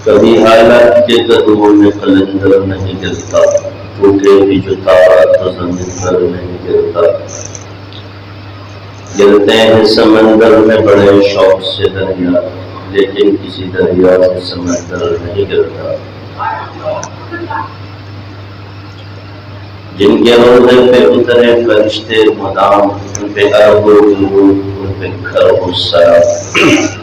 کبھی حالات کے قدموں میں قلندر نہیں گرتا، ٹوٹے بھی جو تارا تو زمین پر نہیں گرتا۔ گرتے ہیں سمندر میں بڑے شوق سے دریا، لیکن کسی دریا سے سمندر نہیں گرتا۔ جن کے روضے پہ اترے فرشتے مدام، ان پہ ارب و درود، ان پہ گھر و سلام۔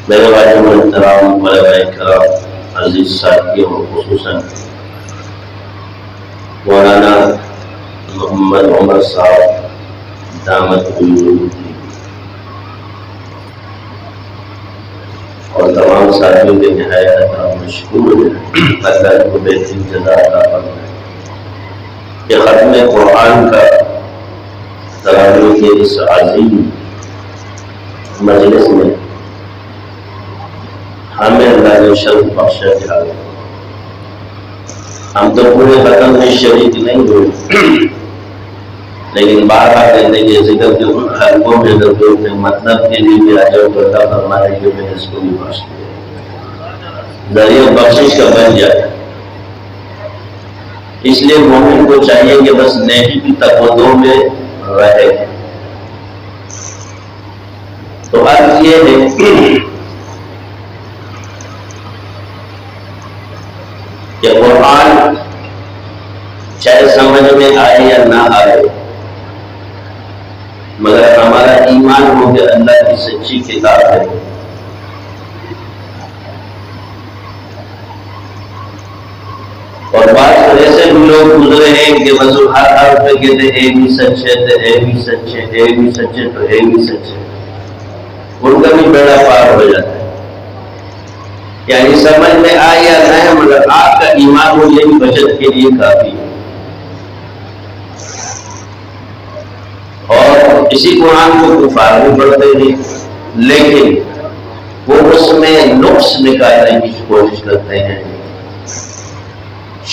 میرے بھائی محترام، علماء کرام، عزیز ساتھیوں، خصوصاً مولانا محمد عمر صاحب دامت العلوم اور تمام ساتھیوں کے نہایت مشکور ہیں، اللہ کو بہترین جزا عطا فرمائے کہ ختم قرآن کا تراویح کے اس عظیم مجلس میں ہمیں اللہ نے شرف بخشا دیا۔ ہم تو پورے ختم میں شریک نہیں ہوئے، لیکن بار بار زندگی ذکر کے ان حلقوں میں درد میں مطلب کے لیے بھی آجر بردہ فرمانے کے میں نے اس کو بھی بخش دیا، ذریعہ بخشش کا بن جائے۔ اس لیے مومن کو چاہیے کہ بس نیکی کی تقویٰ میں رہے۔ تو عرض یہ ہے کہ قرآن چاہے سمجھ میں آئے یا نہ آئے، مگر ہمارا ایمان ہو کہ اللہ کی سچی کتاب ہے۔ اور بعض ایسے بھی لوگ گزرے ہیں کہ بس ہر حرف پہ کہتے اے بھی سچ ہے تو اے بھی سچ ہے، اے بھی سچ ہے تو اے بھی سچ ہے، ان کا بھی بیڑا پار ہو جاتا ہے۔ یعنی سمجھ میں آئے یا نہ، مگر آپ کا ایمان ہو یہ بھی بچت کے لیے کافی ہے۔ اور اسی قرآن کو کفار بھی پڑھتے ہیں، لیکن وہ اس میں نقص نکالنے کی کوشش کرتے ہیں،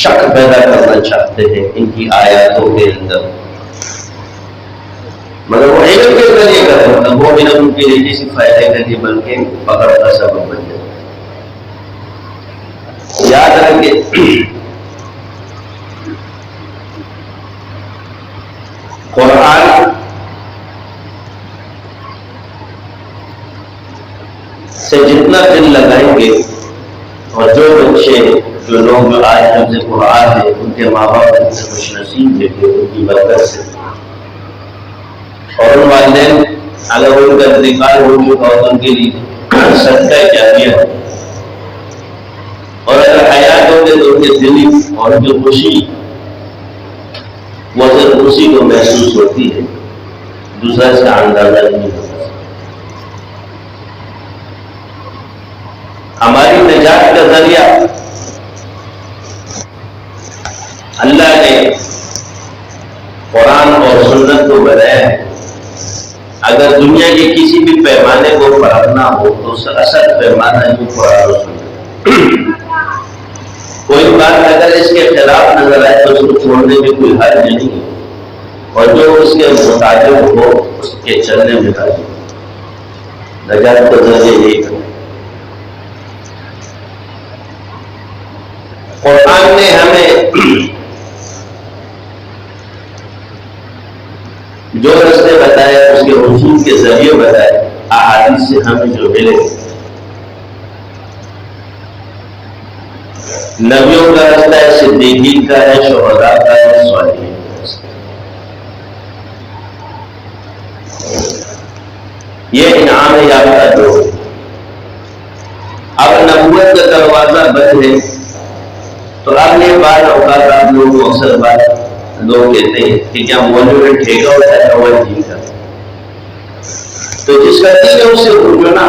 شک پیدا کرنا چاہتے ہیں ان کی آیاتوں کے اندر، مگر وہ علم کے ذریعے کرتے ہیں، وہ علم ان کے لیے کسی فائدے کا نہیں بلکہ پکڑ کا سبب بن جاتا ہے۔ یاد رکھیں، قرآن سے جتنا دل لگائیں گے، اور جو بچے جو لوگ جو آج حفظ قرآن ہیں ان کے ماں باپ ان سے خوش نصیب دیکھے ان کی برکت سے، اور ان والدین اگر ان کا انتقال ہو چکا ہو تو ان کے لیے صدقہ جاریہ ہو، اور اگر حیات ہوگے تو ان کے دلی اور ان کی خوشی وہ صرف اسی کو محسوس ہوتی ہے، دوسرا اس کا اندازہ نہیں ہوتا۔ ہماری نجات کا ذریعہ اللہ نے قرآن اور سنت کو بنایا ہے۔ اگر دنیا کے کسی بھی پیمانے کو پرکھنا ہو تو اس کا اصل پیمانہ ہے قرآن اور سنت۔ کوئی بات اگر اس کے خلاف نظر آئے تو اس کو چھوڑنے میں کوئی حرج نہیں ہے، اور جو اس کے مطابق ہو اس کے چلنے میں حرج ہے۔ نجات کا ذریعہ یہی ہے۔ قرآن نے ہمیں جو راستے بتائے اس کے حصول کے ذریعے بتائے، احادیث سے ہمیں جو ملے، نبیوں کا راستہ ہے، صدیقین کا ہے، شہداء کا ہے، صالحین کا راستہ ہے۔ یہ انعام یافتہ لوگ۔ اب نبوت کا دروازہ بند ہے تو اب یہ بعض اوقات آپ لوگوں کو اکثر بات لوگ کہتے ہیں کہ کیا مولوی میں ٹھیکہ ہوتا ہے وہ دین کا، تو جس کا دین ہے اس سے اٹھنا۔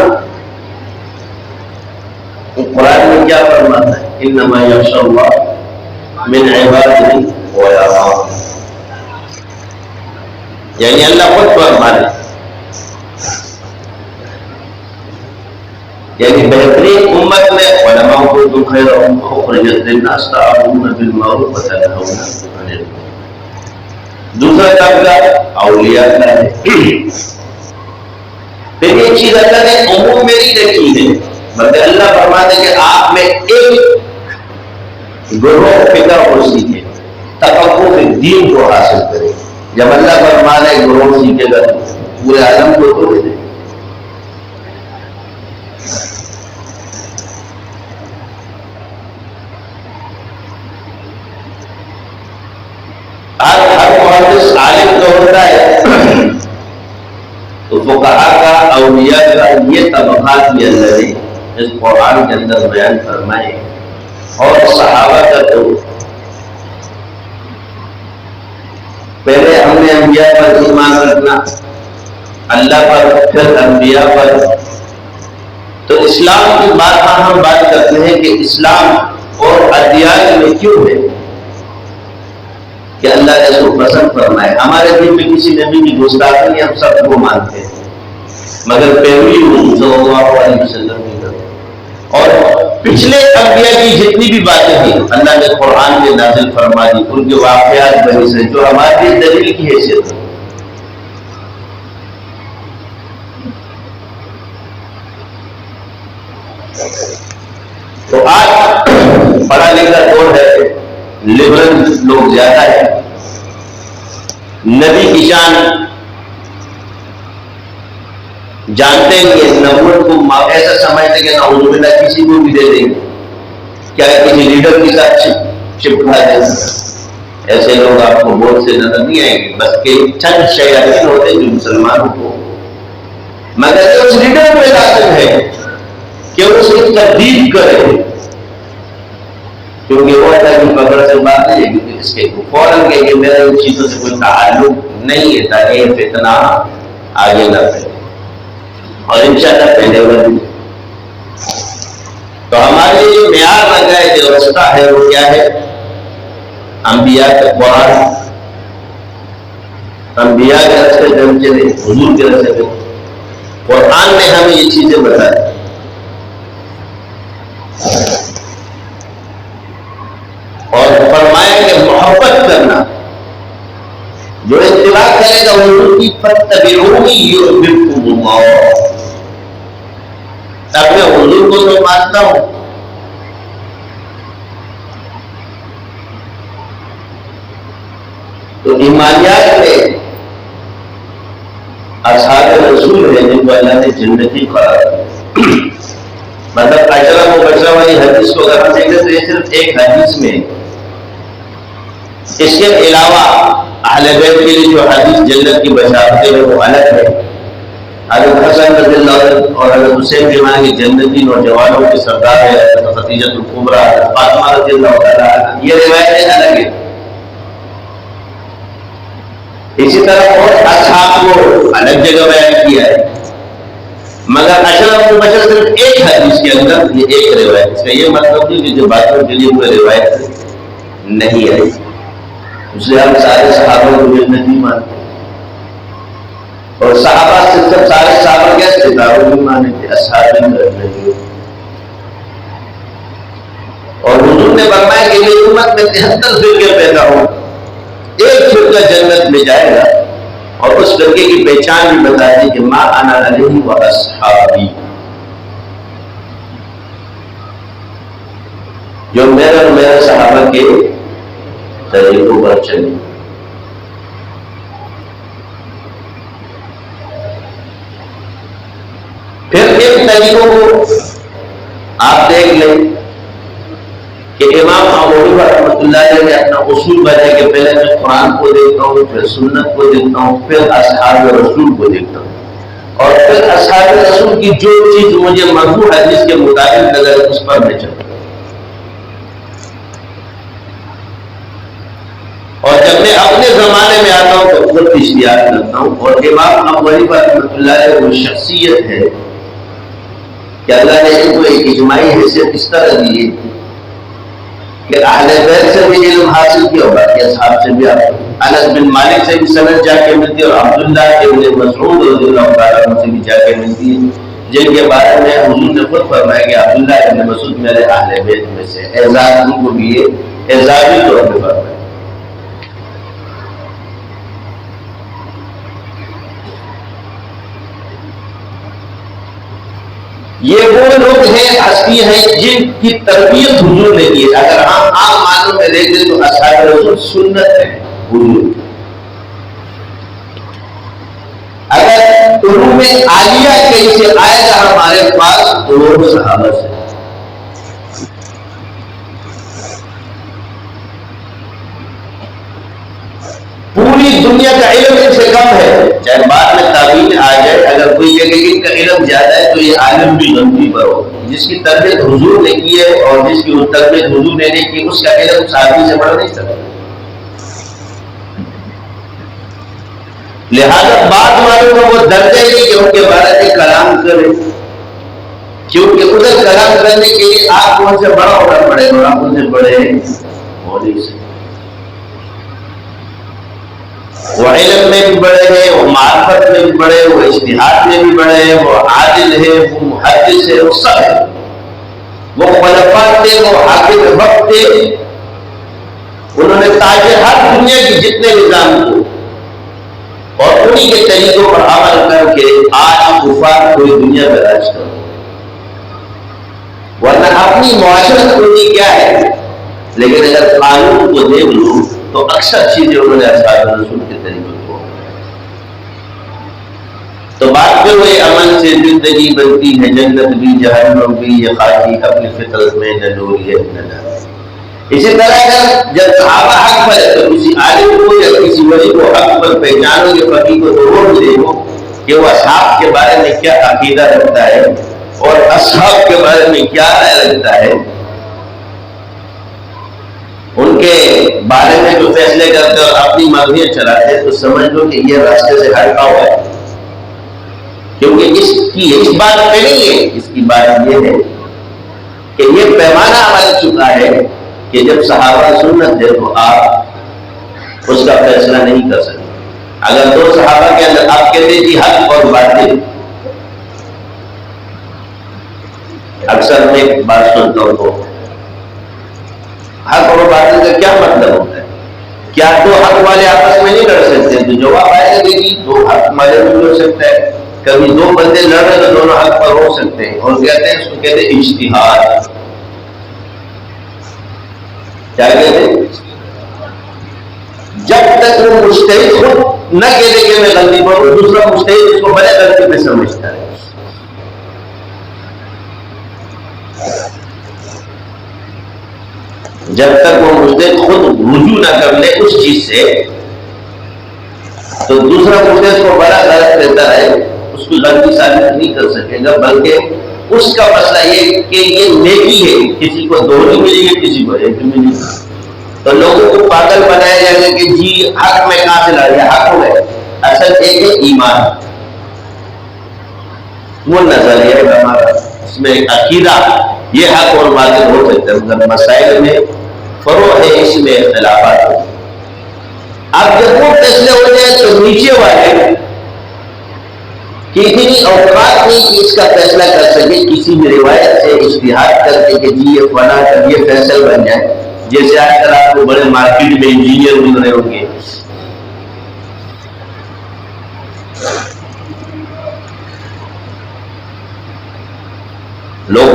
قرآن میں کیا فرماتا ہے؟ انما یخشی اللہ من عبادہ العلماء، یعنی اللہ خود فرماتا ہے، یعنی بہترین امت میں علماء کو تو خیر اخرجت للناس تأمرون بالمعروف وتنہون عن المنکر۔ دوسرا طبقہ اولیاء کا ہے۔ پھر یہ چیز اللہ نے عموم میں نہیں رکھی ہے، بلکہ اللہ فرماتے ہیں کہ آپ میں ایک گروہ فکر کو سیکھے، تفقہ فی الدین کو حاصل کرے. جب اللہ فرماتے ہیں گروہ سیکھے گا پورے عالم کو تو دے دے. ہر محدث عالم تو ہوتا ہے، تو فقہا کا، اولیاء کا یہ طبقات بھی اللہ نے اس قرآن کے اندر بیان فرمائے. اور صحابہ کا تو پہلے ہم نے انبیاء پر ایمان رکھنا، اللہ پر، پھر انبیاء پر. تو اسلام کی بات ہم بات کرتے ہیں کہ اسلام اور ادیان میں کیوں ہے کہ اللہ نے اس کو پسند فرمائے. ہمارے دین میں کسی نبی کی گستاخی نہیں، ہم سب کو مانتے ہیں، مگر پیروی صلی اللہ علیہ وسلم کی کرتے. اور پچھلے انبیاء کی جتنی بھی باتیں تھیں اللہ نے قرآن میں نازل فرما دی، ان کے واقعات بنی سے جو ہمارے لیے دلیل کی حیثیت ہے. تو آج پڑھا لکھا دور ہے، لبرل لوگ زیادہ ہے. نبی کی شان جانتے نہیں ہیں، نبوت کو ایسا سمجھتے کہ نعوذ باللہ کسی کو بھی دے دیں گے، کیا کسی لیڈر کے ساتھ چپکا دیں گے. ایسے لوگ آپ کو بہت سے نظر نہیں آئیں گے، بس کہ چند شیاطین ہوتے ہیں جو مسلمانوں کو، مگر اس لیڈر میں لازم ہے کہ اس کی تردید کرے، کیونکہ وہ اللہ کی قبر سے بات نہیں ہے، کیونکہ اس کے فوراً کہ میرا ان چیزوں سے کوئی تعلق نہیں ہے، تاکہ یہ فتنہ آگے نہ پھیلے. اور انشاءاللہ پہلے ہوگا. تو ہمارے جو معیار لگا ہے، جو رستہ ہے، وہ کیا ہے؟ انبیاء کا قرآن، انبیاء کے راستے ہم چلے، حضور کے راستے پہ. قرآن نے ہمیں یہ چیزیں بتائی. اور فرمایا کہ محبت کرنا، جو اتباع کرے گا حضور کی، فاتبعونی یحببکم اللہ. اپنے حضور کو تو مانتا ہوں، تو ایمانیات میں اصحاب رسول ہے جن کو اللہ نے جنتی قرار دیا. مطلب اشرف و بشرا والی حدیث کو اگر ہم دیکھیں تو یہ صرف ایک حدیث میں. اس کے علاوہ اہل بیت کے لیے جو حدیث جنت کی بشارتیں ہیں وہ الگ ہے. حضرت حسن رضی اللہ عنہ اور حضرت حسین کے ماں کی جنتی نوجوانوں کے سردار ہے، حضرت خدیجہ الکبریٰ، حضرت فاطمہ رضی اللہ تعالیٰ عنہ. یہ روایتیں الگ ہیں. اسی طرح اور اصحاب کو الگ جگہ بیان کیا ہے، مگر اشرف البشر صرف ایک حدیث کے اندر یہ ایک روایت. اس کا یہ مطلب نہیں کہ جو باتوں کے لیے کوئی روایت نہیں آئی، اس لیے ہم سارے صحابہ کو جنتی مانتے ہیں. اور صحابہ سے سب سارے صحابہ کیا ستاروں بھی مانے تھے، اصحاب نہیں. اور حضور نے فرمایا کہ یہ امت میں 73 فرقے پیدا ہوں، ایک فرقہ جنت میں جائے گا. اور اس فرقے کی پہچان بھی بتا دی کہ ما انا علیہ و اصحابی، جو میرے صحابہ کے طریقوں پر چلی. پھر ان طریقوں کو آپ دیکھ لیں کہ امام ابو رحمۃ اللہ علیہ نے اپنا اصول بتایا کہ پہلے میں قرآن کو دیکھتا ہوں، پھر سنت کو دیکھتا ہوں، پھر اصحاب رسول کو دیکھتا ہوں، اور پھر اصحاب رسول کی جو چیز مجھے مرفوع حدیث کے مطابق نظر ہے اس پر میں چلتا ہوں. اور جب میں اپنے زمانے میں آتا ہوں تو خود اشتیاق کرتا ہوں. اور امام ابو حنیفہ رحمۃ اللہ علیہ وہ شخصیت ہے کہ اللہ نے ان کو ایک اجماعی حیثیت اس طرح دی ہے کہ اہل بیت سے بھی علم حاصل کیا ہوگا کہ اصحاب سے بھی. انس بن مالک سے بھی سند جا کے ملتی ہے، اور عبداللہ ابن مسعود رضی اللہ تعالیٰ عنہ سے بھی جا کے ملتی ہے، جن کے بارے میں حضور نے خود فرمایا کہ عبداللہ ابن مسعود میرے اہل بیت میں سے. اعزاز ان کو بھی یہ اعزازی طور پہ فرمایا. یہ وہ لوگ ہیں، ہستی ہیں جن کی تربیت حضور نے کی ہے۔ اگر ہم عام معنوں میں دیکھیں تو اصحاب رسول سنت ہے حضور۔ اگر علوم عالیہ کہیں سے آئے گا ہمارے پاس تو وہ صحابہ سے۔ پوری دنیا کا علم ان سے کم ہے، چاہے بعد میں تعبیر آ جائے، اگر کوئی کہے کہ ان کا علم زیادہ ہے تو یہ عالم بھی غلطی پر ہو۔ جس کی تربیت حضور نے کی ہے اور جس کی تربیت حضور نے نہیں کی، اس کا علم صحابی سے بڑھ نہیں سکتا۔ لہذا بات والوں کو وہ درجہ نہیں کہ ان کے بارے میں کلام کرے، کیونکہ ادھر کلام کرنے کے لیے آپ کو ان سے بڑا ہونا پڑے گا، آپ ان سے بڑے ہو نہیں سکتے۔ وہ علم میں بھی بڑے ہیں، وہ معرفت میں بھی بڑے، وہ اجتہاد میں بھی بڑے ہیں، وہ عادل ہے، وہ محدث ہے، وہ سب ہے۔ وہ خلفاء تھے، وہ حاکم وقت تھے، انہوں نے تاج ہر دنیا کی جتنے نظام کو اور انہی کے طریقوں پر عمل کر کے آج کفار کوئی دنیا میں راج کرو، ورنہ اپنی معاشرت ہوتی کیا ہے، لیکن اگر قانون کو دیکھ لو تو اکثر چیزیں انہوں نے اصحاب رسول کے طریقے کو۔ تو بات پہ ہوئے امن سے زندگی بنتی ہے جنت بھی جہنم بھی، یہ خاکی اپنی فطرت میں نہ نور ہے نہ نار۔ اسی طرح اگر جب صحابہ حق پر ہے تو کسی عالم کو یا کسی ولی کو حق پر پہچانو گے، فقیہ کو ضرور دیکھو کہ وہ اصحاب کے بارے میں کیا عقیدہ رکھتا ہے اور اصحاب کے بارے میں کیا رائے رکھتا ہے، ان کے بارے میں جو فیصلے کرتے اور اپنی مرضیاں چلاتے تو سمجھ لو کہ یہ راستے سے ہٹا ہوا ہے، کیونکہ اس بات پہ نہیں ہے، اس کی بات یہ ہے کہ یہ پیمانہ ہمارا چکا ہے کہ جب صحابہ سنت ہے تو آپ اس کا فیصلہ نہیں کر سکتے۔ اگر دو صحابہ کے اندر آپ کہتے جی حق اور باطل، اکثر میں ایک بات سنتا ہوں تو حق اور باطل کا کیا مطلب ہوتا ہے؟ کیا دو حق والے آپس میں نہیں لڑ سکتے؟ تو جواب آئے گا کہ دو حق والے بھی ہو سکتا ہے، کبھی دو بندے لڑ رہے تو دونوں حق پر ہو سکتے ہیں، اور کہتے ہیں اس کو کہتے ہیں اجتہاد۔ کیا کہتے ہیں؟ جب تک وہ مجتہد خود نہ کہتے کہ میں غلطی پر ہوں، دوسرا مجتہد اس کو بڑے غلطی میں سمجھتا ہے۔ جب تک وہ مجتہد خود رجوع نہ کر لے اس چیز سے تو دوسرا مجتہد کو بڑا غلط کہتا ہے، اس کو غلطی ثابت نہیں کر سکے گا، بلکہ اس کا مسئلہ یہ کہ یہ نیکی ہے، کسی کو دو نہیں ملے گی، کسی کو ایک ملے گی۔ تو لوگوں کو پاگل بنایا جائے گا کہ جی حق میں کہاں سے لا دیا، حق ہو گئے۔ اصل ایک ہے ایمان، وہ نظریہ ہے ہمارا، اس میں ایک عقیدہ، یہ حق اور باطل ہو سکتا ہے، مگر مسائل میں فروع ہے، اس میں اختلافات ہو۔ اب جب وہ فیصلے ہو جائے تو نیچے والے کہ اتنی اوقات نہیں کہ اس کا فیصلہ کر سکے، کسی بھی روایت سے اجتہاد کر کے کہ جی یہ فلاں کر یہ فیصل بن جائے۔ جیسے آج کل آپ کو بڑے مارکیٹ میں انجینئر مل رہے ہوں گے، لوگ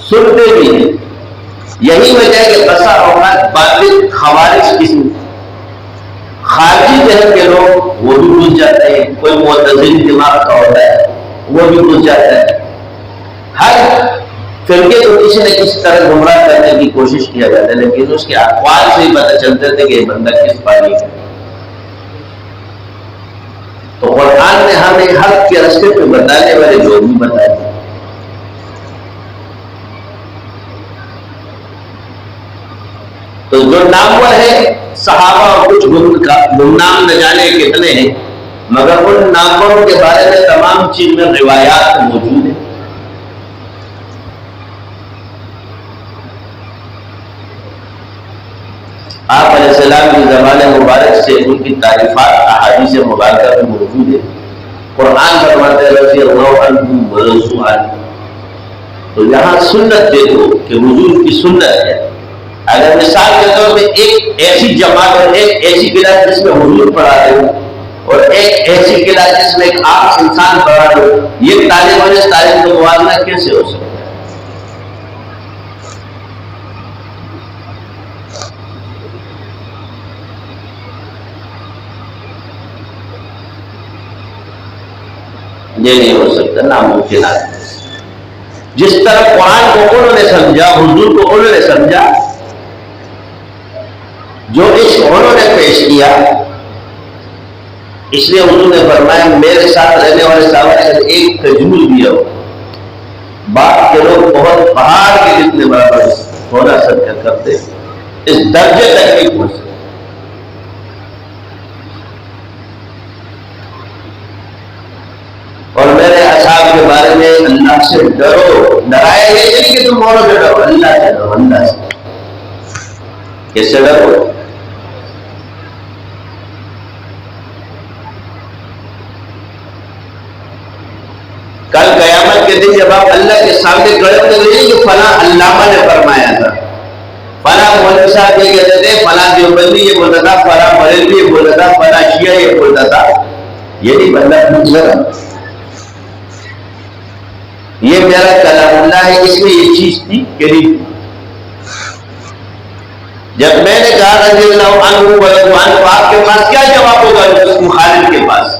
سنتے بھی ہیں، یہی وجہ ہے کہ بسا اوقات باطل خوارج قسم خارجی ذہن کے لوگ وہ بھی گھس جاتے ہیں، کوئی معتزل دماغ کا ہوتا ہے وہ بھی گھس جاتا ہے۔ ہر فرقے کو کسی نہ کسی طرح گمراہ کرنے کی کوشش کیا جاتا ہے، لیکن اس کے اقوال سے ہی پتہ چلتا تھا کہ یہ بندہ کس پانی کا۔ تو قرآن نے ہمیں حق کے راستے پہ بتانے والے لوگ بھی بتائے۔ تو جو نامور ہے صحابہ اور کچھ گمنام نہ جانے کتنے ہیں، مگر ان ناموروں کے بارے میں تمام چیز میں روایات موجود ہیں۔ آپ علیہ السلام کی زبان مبارک سے ان کی تعریفات احادیث مبارکہ میں موجود ہے۔ قرآن فرماتا ہے رضی اللہ عنہم ورضوا عنہ۔ تو یہاں سنت دیکھو کہ حضور کی سنت ہے، اگر مثال کے طور پہ ایک ایسی جماعت اور ایک ایسی کلاس جس میں حضور پڑھا رہے ہو اور ایک ایسی کلاس جس میں ایک عام انسان پڑھا رہے ہو، یہ تعلیم اور اس تعلیم کا موازنہ کیسے ہو سکتا ہے؟ یہ نہیں ہو سکتا، ناممکن ہے۔ جس طرح قرآن کو انہوں نے سمجھا، حضور کو انہوں نے سمجھا، جو عشق انہوں نے پیش کیا، اس لیے حضور نے فرمایا میرے ساتھ رہنے والے صحابہ سے ایک کھجور بھی ہو، بات کے لوگ بہت پہاڑ کے جتنے برابر ہونا صدقہ کرتے، اس درجے تک نہیں پہنچ سکتے۔ اور میرے اصحاب کے بارے میں اللہ سے ڈرو، ڈرایا یہ نہیں کہ تم اوروں سے ڈرو، اللہ سے ڈرو۔ اللہ سے کس سے ڈرو؟ کل قیامت کے دن جب آپ اللہ کے سامنے کھڑے ہوتے ہیں کہ فلاں علامہ نے فرمایا تھا، فلاں مولوی صاحب یہ کہتے تھے، فلاں دیوبندی یہ بولتا تھا، فلاں بریلوی یہ بولتا تھا، فلاں شیعہ یہ بولتا تھا، یہ نہیں بندہ پوچھ رہا، یہ میرا کلام اللہ ہے، اس میں یہ چیز تھی کہ نہیں تھی؟ جب میں نے کہا رضی اللہ عنہ ورضوا عنہ، آپ کے پاس کیا جواب ہوگا اس مخالف کے پاس؟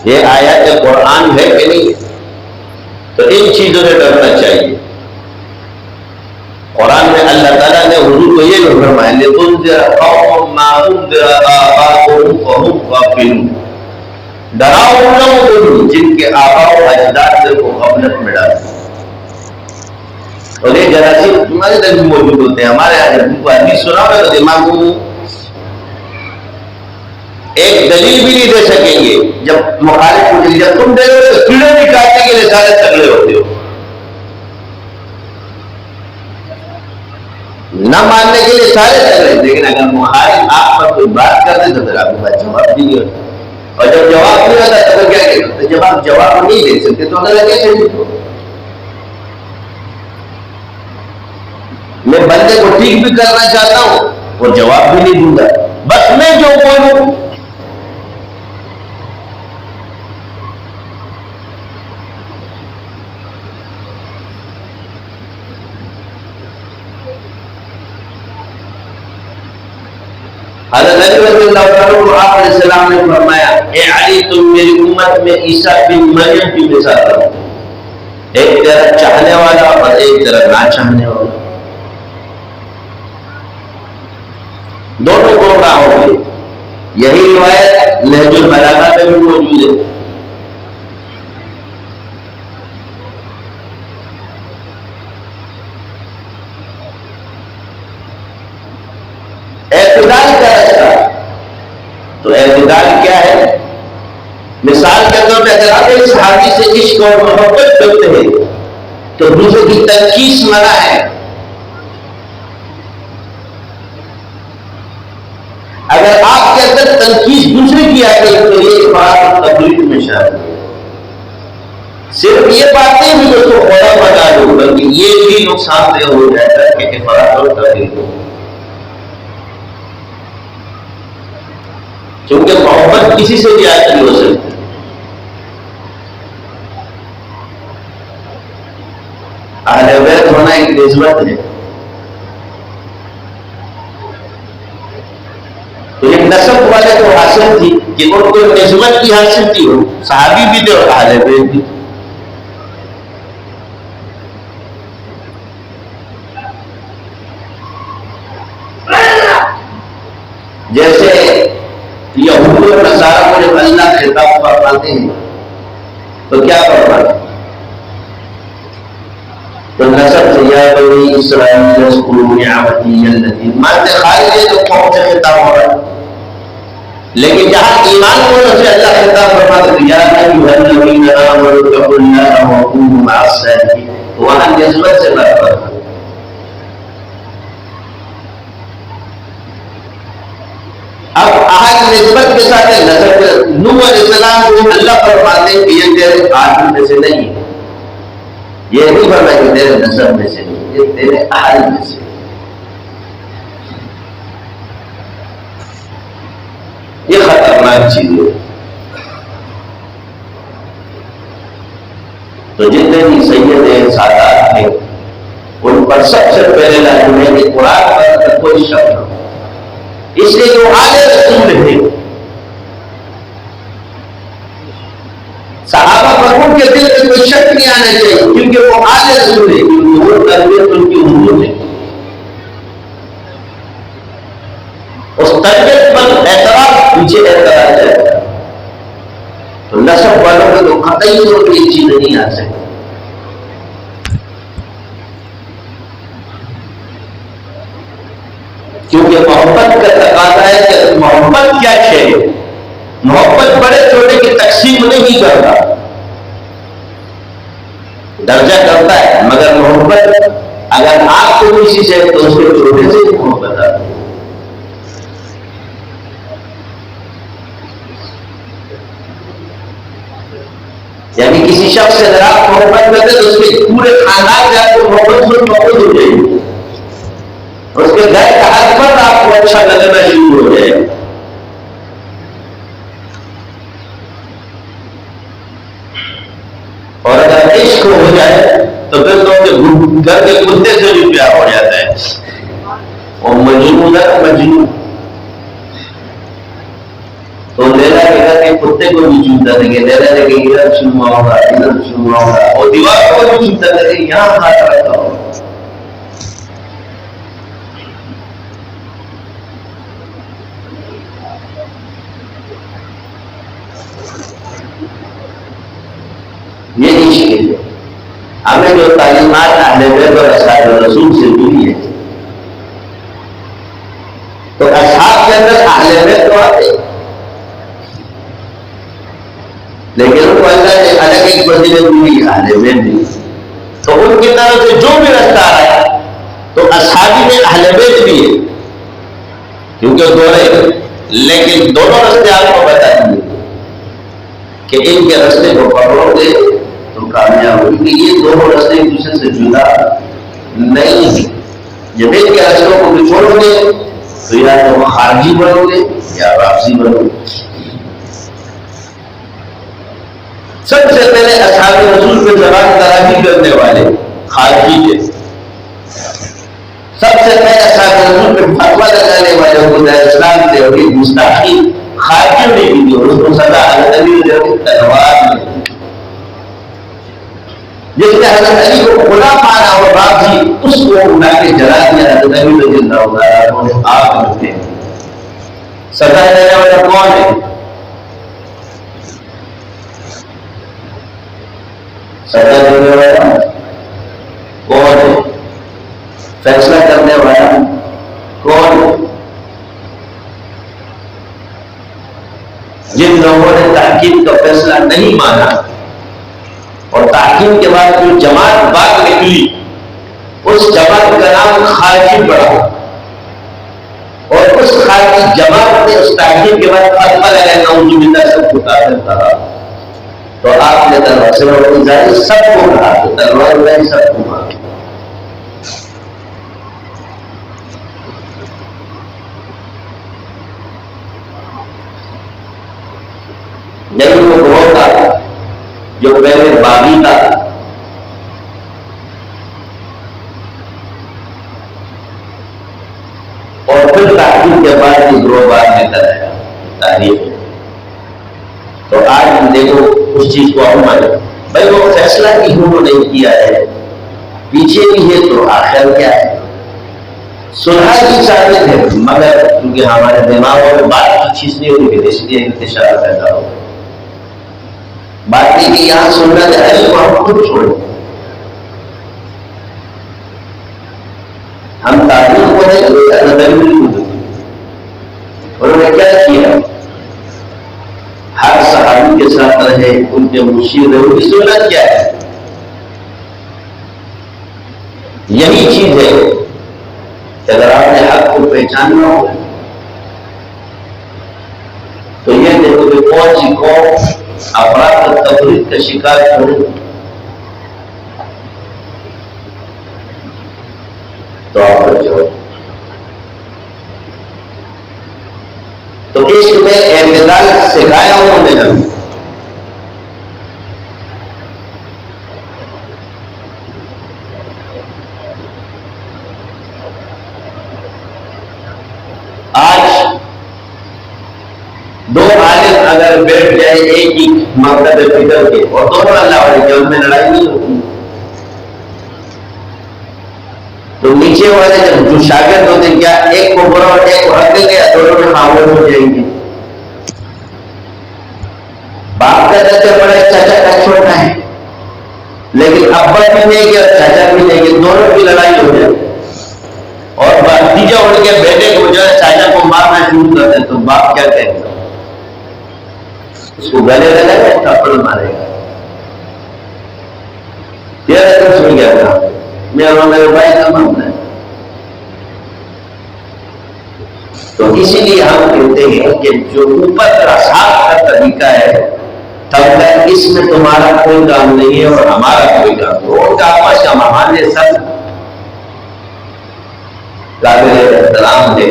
یہ آیات قرآن ہے کہ نہیں؟ تو ان چیزوں سے ڈرنا چاہیے۔ قرآن میں اللہ تعالیٰ نے حضور کو یہ فرمایا لِتُنذِرَ قَوْمًا مَا أُنذِرَ آبَاؤُهُمْ فَهُمْ غَافِلُونَ، ڈراؤ ان لوگوں کو جن کے آباء و اجداد کو غفلت میں ڈالا۔ اور یہ جراثیم تمہارے دل میں موجود ہوتے ہیں، ہمارے یہاں جب کو حدیث سنا ہوگا تو دماغ کو ایک دلیل بھی نہیں دے سکیں گے۔ جب مخالف پوچھیں جب تم دے رہے ہو تو کیڑے بھی کاٹنے کے لیے سارے تگڑے ہوتے ہو، نہ ماننے کے لیے سارے تگڑے، لیکن اگر مخالف آپ پر کوئی بات کرتے تو پھر آپ کے پاس جواب بھی نہیں ہوتا، اور جب جواب نہیں ہوتا تو کیا کہتے؟ جب آپ جواب نہیں دے سکتے تو اگر کیسے نہیں؟ میں بندے کو ٹھیک بھی کرنا چاہتا ہوں اور جواب بھی نہیں دوں گا، بس میں جو بولوں۔ حضرت علی رضی اللہ عنہ آپ علیہ السلام نے فرمایا اے علی تم میری امت میں عیسیٰ بن مریم کی مثال رہو، ایک طرح چاہنے والا اور ایک طرح نہ چاہنے والا، دونوں گمراہ ہوں گے۔ یہی روایت نہج البلاغہ میں بھی موجود ہے۔ اعتدال کا رستہ، تو اعتدال کیا ہے؟ مثال کے طور پہ اگر آپ ایک صحابی سے عشق اور محبت کرتے ہیں تو دوسرے کی تنقیص منع ہے۔ اگر آپ کے اندر تنقیص دوسرے کی آ گئی تو یہ بات تقلید میں شامل ہے۔ صرف یہ بات نہیں بھی اس کو خورا بتا دو، بلکہ یہ بھی نقصان دہ ہو جائے گا کہ افراط اور تقلید ہو، کیونکہ محبت کسی سے بھی آتی ہو سکتی ہے۔ اہل بیت ہونا ایک نسبت ہے، تو ایک نسب والے کو حاصل تھی کہ ان کو نسبت کی حاصل تھی، ہو صحابی بھی تھے اور اہل بیت بھی۔ جیسے یہود اور نصارہ کو جب اللہ خطاب فرماتے ہیں تو کیا فرماتے ہیں؟ تو نسب سے یا بنی اسرائیل اذکروا نعمتی التي، مانتے خارج ہے تو قوم سے خطاب ہو رہا ہے، لیکن جہاں ایمان والوں سے اللہ خطاب فرماتے ہیں یا ایھا الذین آمنوا اتقوا اللہ وکونوا مع الصادقین، وہاں نسبت سے بات کرتا ہے۔ اب اہل نسبت کے ساتھ نسب نوح علیہ السلام کو اللہ فرماتے ہیں کہ یہ تیرے آدمی میں سے نہیں ہے، یہ نہیں فرمایا کہ تیرے نسب میں سے نہیں، یہ تیرے اہل میں سے۔ یہ خطرناک چیز ہے۔ تو جتنے بھی سید ہیں، سادات ہیں، ان پر سب سے پہلے لازم ہے کہ قرآن پر کوئی شک نہ ہو، اس لیے جو آل رسول ہے، صحابہ پر ان کے دل میں کوئی شک نہیں آنا چاہیے، کیونکہ وہ آل رسول ہے، کیونکہ وہ تربیت ان کی حضور ہے۔ اس تربیت پر اعتراف پیچھے اعتراض ہے، تو نسب والوں کو تو قطعی طور پر یہ چیز نہیں آ سکتی۔ کیونکہ محبت کا تقاضا ہے کہ محبت کیا ہے، محبت بڑے چھوٹے کی تقسیم نہیں کرتا، درجہ کرتا ہے، مگر محبت اگر آپ کو کسی سے تو اس کے چھوٹے سے ہی محبت آتی ہے۔ یعنی کسی شخص سے اگر آپ محبت کرتے تو اس کے پورے خاندان سے آپ کو محبت ہو جائے گی، اس کے گھر کا ہر فرد آپ کو اچھا لگنا شروع ہو جائے۔ اور اگر عشق ہو جائے تو پھر تو گھر کے کتے سے بھی پیار ہو جاتا ہے۔ اور مجنون ہے مجنون، تو لیلا کے گھر کے کتے کو بھی چومتا تھا کہ لیلا نے کہ ادھر چوما ہوگا، ادھر چوما ہوگا، اور دیوار کو بھی چومتا تھا کہ یہاں ہاتھ رکھا ہوگا۔ یہ عشق ہے۔ ہمیں جو تعلیمات اہل بیت اور اصحاب رسول سے ملی ہے، تو اصحاب کے اندر اہل بیت تو آتے، لیکن ان کو اللہ نے الگ ایک فضیلت ملی، اہل بیت دی، تو ان کی طرف سے جو بھی رستہ آ رہا ہے تو اصحابی میں اہل بیت بھی ہے، کیونکہ دونوں، لیکن دونوں رستے آپ کو بتا دیے کہ ان کے رستے کو پکڑو گے تو کامیاب ہوگی، کہ یہ دونوں رستے ایک دوسرے سے جدا نہیں ہیں۔ جب ان کے رستوں کو بھی چھوڑو گے تو یا تو خارجی بنو گے یا واپسی بنو گے۔ سب سے پہلے اصحاب رسول پہ زبان درازی کرنے والے خارجی تھے، سب سے پہلے اصحاب رسول پہ فتویٰ لگانے والے خدا اسلام تھے، اور یہ گستاخی خارجیوں نے کی، اور اس کو سزا حضرت علی تلوار میں، جس نے حضرت علی کو خدا مانا اور باپ جی اس کو اٹھا کے جلا دیا، حضرت علی رضی اللہ عنہ نے آگ میں پھینک دیا۔ سزا دینے والا کون ہے؟ سزا دینے والا کون ہے؟ فیصلہ کرنے والا کون ہے؟ جن لوگوں نے تحقیق کا فیصلہ نہیں مانا اور تحقیق کے بعد جو جماعت باغ نکلی، اس جماعت کا نام خارجی پڑا، اور اس خارجی جماعت نے اس تحقیق کے بعد فتویٰ لگایا نعوذ باللہ سب کو کافر کہا، تو آپ نے تلوار سے ظاہر سب کو کہا، تو تلوار میں سب کو مارا۔ نہیں وہ گروہ تھا جو پہلے باغی تھا، اور پھر تحقیق کے بعد یہ گروہ باغ میں کرایا تاریخ ہے۔ تو آج ہم دیکھو اس چیز کو ہم مانے بھائی وہ فیصلہ کی انہوں نے کیا ہے، پیچھے بھی ہے تو آخر کیا ہے؟ سلح کی ثابت ہے، مگر کیونکہ ہمارے دماغوں میں بات کی چیز نہیں ہوگی، اس لیے انتشار پیدا ہوگا۔ بات نہیں کہ یہاں سنت علی کو ہم خود چھوڑیں، ہم تاریخ کو نہیں، انہوں نے کیا کیا؟ ہر صحابی کے ساتھ رہے، ان کے مرشد رہے، ان کی سنت کیا ہے؟ یہی چیز ہے کہ اگر آپ نے حق کو پہچاننا ہو کہ کون سی قوم افراد اور تفریق کا شکار کرے تو آپ بچو. تو اس میں اعتدال سکھایا انہوں نے ہمیں. آج دو عالم اگر بیٹھ جائے ایک ہی مکتب فکر کے اور دونوں اللہ والے کے ان میں لڑائی نہیں ہوتی، تو نیچے والے جب جو شاگرد ہوتے کیا ایک کو برا اور ایک کو حق گیا دونوں میں معاون ہو جائیں گے. باپ کا درجہ بڑا ہے، چاچا کا چھوٹا ہے، لیکن ابا بھی نہیں گیا چاچا بھی نہیں گیا، دونوں کی لڑائی ہو جائے. اور بھتیجا اڑ کے بیٹے کو جو ہے چاچا کو مارنا شروع کر دے تو باپ کیا کہے گا؟ اس کو گلے لگائے گا، تھپڑ مارے گا. یہ رقم سن گیا تھا میرا میرے بھائی کا معاملہ ہے. تو اسی لیے ہم کہتے ہیں کہ جو اوپر کا صاف کا طریقہ ہے تب تک اس میں تمہارا کوئی کام نہیں ہے اور ہمارا کوئی کام نہیں. ان کا آپس کا مہانے سب قابل احترام ہے.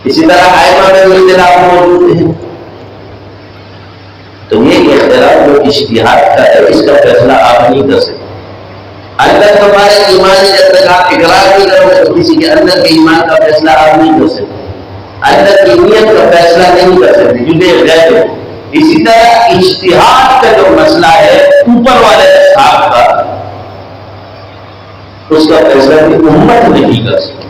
اسی طرح آئمہ میں اختلاف موجود ہے. تو یہ اختلاف جو اجتہاد کا ہے اس کا فیصلہ آپ نہیں کر سکتے. اندر تمہارے ایمان جب تک آپ اقرار نہیں کرو گے تو کسی کے اندر کے ایمان کا فیصلہ آپ نہیں کر سکتے. اندر کی نیت کا فیصلہ نہیں کر سکتے کیونکہ غیر ہے. اسی طرح اجتہاد کا جو مسئلہ ہے اوپر والے صاحب کا اس کا فیصلہ بھی امت نہیں کر سکتی.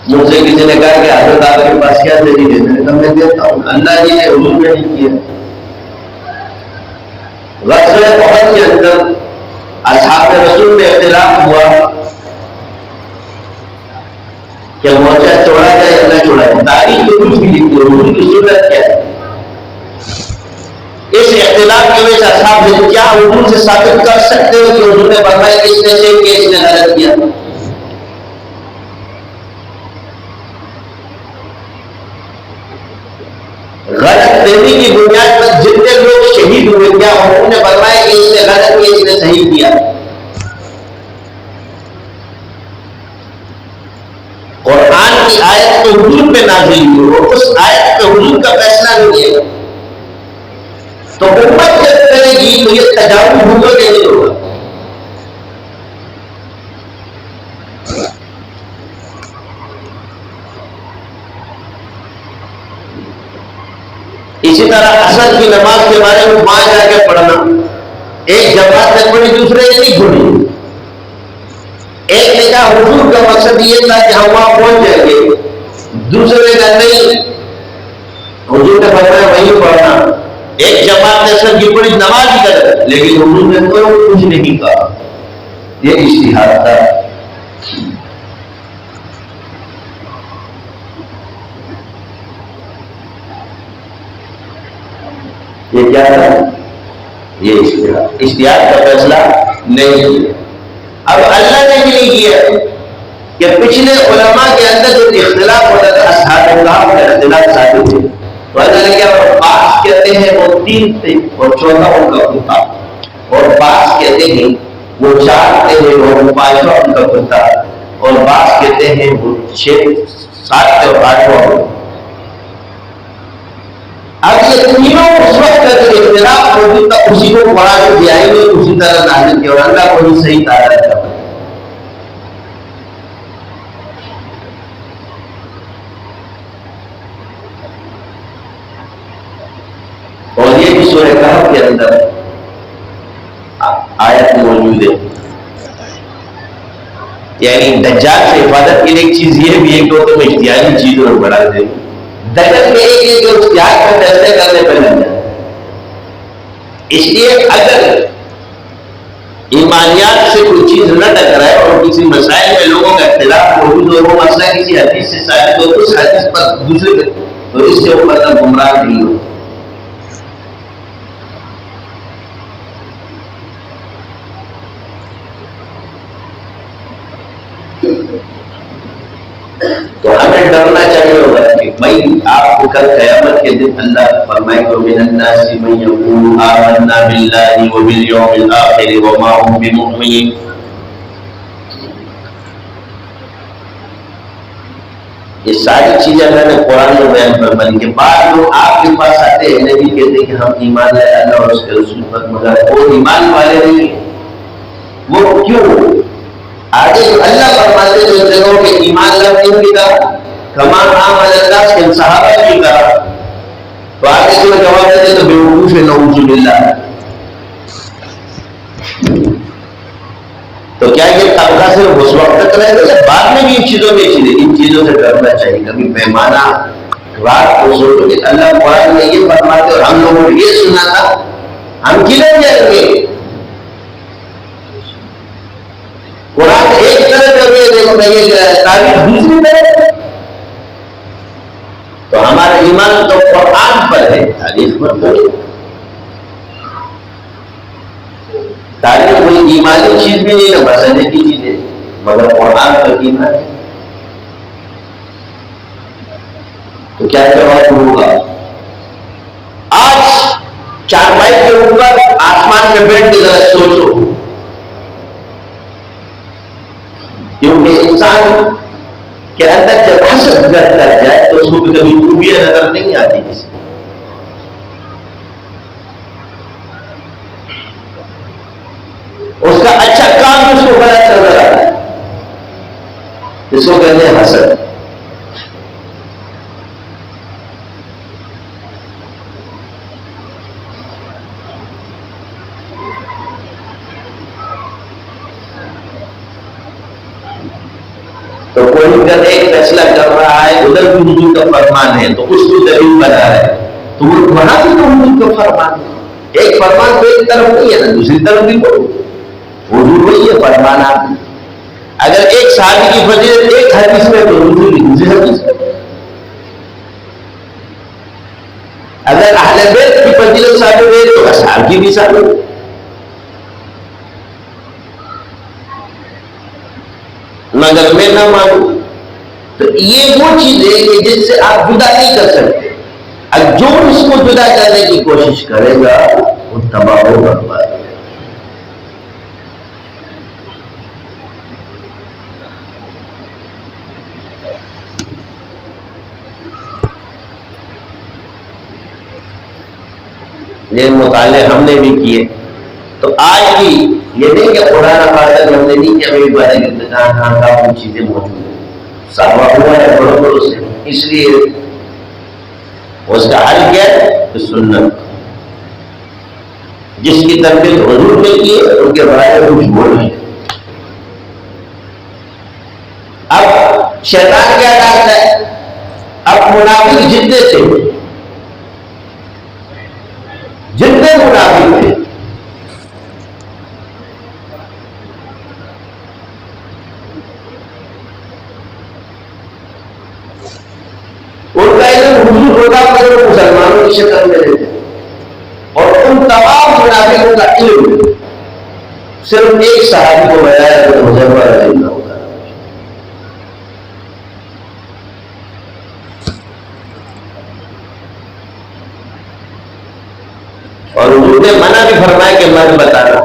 مجھ سے کسی نے کہا کہ حضرت آپ کے پاس کیا دلیل ہے؟ میں نے کہا میں دیتا ہوں. اللہ جی نے حضور میں نہیں کیا. غزوہ احد کے اندر اصحاب رسول میں اختلاف ہوا کہ موچا چھوڑا جائے یا نہ چھوڑا جائے. تاریخ میں کچھ بھی لکھتی ہے حضور کی سنت کیا ہے. اس اختلاف کی وجہ سے اصحاب نے کیا حضور سے ثابت کر سکتے ہو کہ حضور نے فرمایا کہ اس نے صحیح کیا اس نے غلط کیا. غلط فہمی کی بنیاد پر جتنے لوگ شہید ہوئے کیا انہوں نے فرمایا کہ اس نے غلط کیا اس نے صحیح کیا. قرآن کی آیت تو حضور پہ نازل ہوئی اور اس آیت پہ حضور کا فیصلہ نہیں ہے تو امت جب کرے گی تو یہ تجاوز ہوگا کہ نہیں ہوگا. اسی طرح عصر کی نماز کے بارے میں وہاں جا کے پڑھنا. ایک جماعت نے پڑھی دوسرے نے نہیں پڑھی. ایک نے کہا حضور کا مقصد یہ تھا کہ ہم وہاں پہنچ جائیں گے، دوسرے نے کہا نہیں حضور نے فرمایا وہیں پڑھنا. ایک جماعت نے عصر کی پڑھی نماز ہی کر لیکن حضور نے کوئی کچھ نہیں کہا. یہ اجتہاد تھا. یہ کیا تھا؟ یہ اجتہاد. اجتہاد کا فیصلہ نہیں کیا. اب اللہ نے بھی نہیں کیا کہ پچھلے علماء کے اندر جو اختلاف ہوتا تھا اصحاب کہف کا اختلاف ثابت ہے تو اللہ نے کیا بعض کہتے ہیں وہ 3 تھے اور 4واں ان کا کتا اور بعض کہتے ہیں وہ 4 تھے اور 5واں ان کا کتا اور بعض کہتے ہیں وہ 6 7 تھے اور 8واں. اب یہ تینوں اس وقت کا جو اختلاف موجود تھا اسی کو قرآن کی آئی میں اسی طرح نازل کیا اور اللہ کو بھی صحیح تعالیٰ تھا. اور یہ بھی سورہ کہف کے اندر آیت موجود ہے. یعنی دجال سے حفاظت کے لیے ایک چیز یہ بھی ہے کہ وہ تم اختیاری چیزوں میں بڑھا دے. دجال میں ایک ہے کہ اختیار کا فیصلے کرنے پہ لگ جائے. اس لیے اگر ایمانیات سے کوئی چیز نہ ٹکرائے اور کسی مسائل میں لوگوں کا اختلاف موجود ہو وہ مسئلہ کسی حدیث سے ثابت ہو اس حدیث پر دوسرے تو اس سے اوپر تک گمراہ نہیں ہو. کل قیامت کے دن اللہ فرمائے گا من الناس من یقول آمنا باللہ وبالیوم الآخر وما هم بمؤمنین. یہ ساری چیزیں میں نے قرآن میں بیان فرمائی کہ بعض لوگ آپ کے پاس آتے ہیں نبی کہتے ہیں کہ ہم ایمان لائے اللہ اور اس کے رسول پر، مگر وہ ایمان والے نہیں ہیں. وہ کیوں؟ آگے اللہ فرماتے جو لوگوں کے ایمان لائے ان کی طرح کمان عام الناس کے صحابہ کی طرح، تو آگے جو جواب دیتے تو بیوقوف ہے نعوذ باللہ. تو کیا یہ طبقہ صرف اس وقت تک رہے گا یا بعد میں بھی ان چیزوں میں چیزیں؟ ان چیزوں سے ڈرنا چاہیے. کبھی پیمانہ رات کو سوچو کہ اللہ قرآن میں یہ فرماتے اور ہم لوگوں نے یہ سنا تھا، ہم کدھر جائیں گے؟ قرآن ایک طرح کر کے دیکھو میں یہ تاریخ دوسری طرح، تو ہمارا ایمان تو قرآن پر ہے، تاریخ پر تو تاریخ کوئی ایمانی چیز بھی نہیں ہے، مسئلے کی چیز ہے، مگر قرآن پر ایمان ہے. تو کیا جواب ہوگا؟ آج چارپائی کے اوپر آسمان میں بیٹھ کے ذرا سوچو، کیونکہ انسان کے اندر جب حسد کر جائے تو اس کو کبھی خوبیاں نظر نہیں آتی. کسی اس کا اچھا کام اس کو غلط نظر آتا ہے، اس کو کہتے ہیں حسد. تو کوئی اگر ایک فیصلہ کر رہا ہے ادھر بھی حضور کا فرمان ہے تو اس کو دلیل بنا ہے، تو وہ وہاں بھی تو حضور کا فرمان ہے. ایک فرمان تو ایک طرف نہیں ہے نا، دوسری طرف بھی بولو حضور وہی ہے فرمان. آپ اگر ایک صحابی کی فضیلت ایک حدیث میں تو حضور کی دوسری حدیث میں، اگر اہل بیت کی فضیلت ثابت ہے تو اصحاب کی بھی ثابت ہے. مگر میں نہ مانوں تو یہ وہ چیز ہے کہ جس سے آپ جدا نہیں کر سکتے. اب جو اس کو جدا کرنے کی کوشش کرے گا وہ تباہ و برباد ہے. یہ مطالعے ہم نے بھی کیے تو آج بھی یہ نہیں کہ قرآن پاک ہم نے نہیں کہ ہمیں بارے کے ہاں کا وہ چیزیں موجود ہیں، صحابہ ہوا ہے بڑوں بڑوں سے. اس لیے اس کا حل کیا ہے کہ سنت جس کی تربیت حضور نے کی ہے ان کے بارے میں کچھ بول نہیں. اب شیطان کیا ڈالتا ہے؟ اب منافق جتنے تھے، جتنے منافق تھے ان کا علم حضور ہوتا مگر مسلمانوں کی شکل میں رہتے، اور ان تمام منافقوں کا علم صرف ایک صحابی کو بتایا تو حذیفہ رضی اللہ عنہ. اور حضور نے منع بھی فرمایا کہ مت بتانا.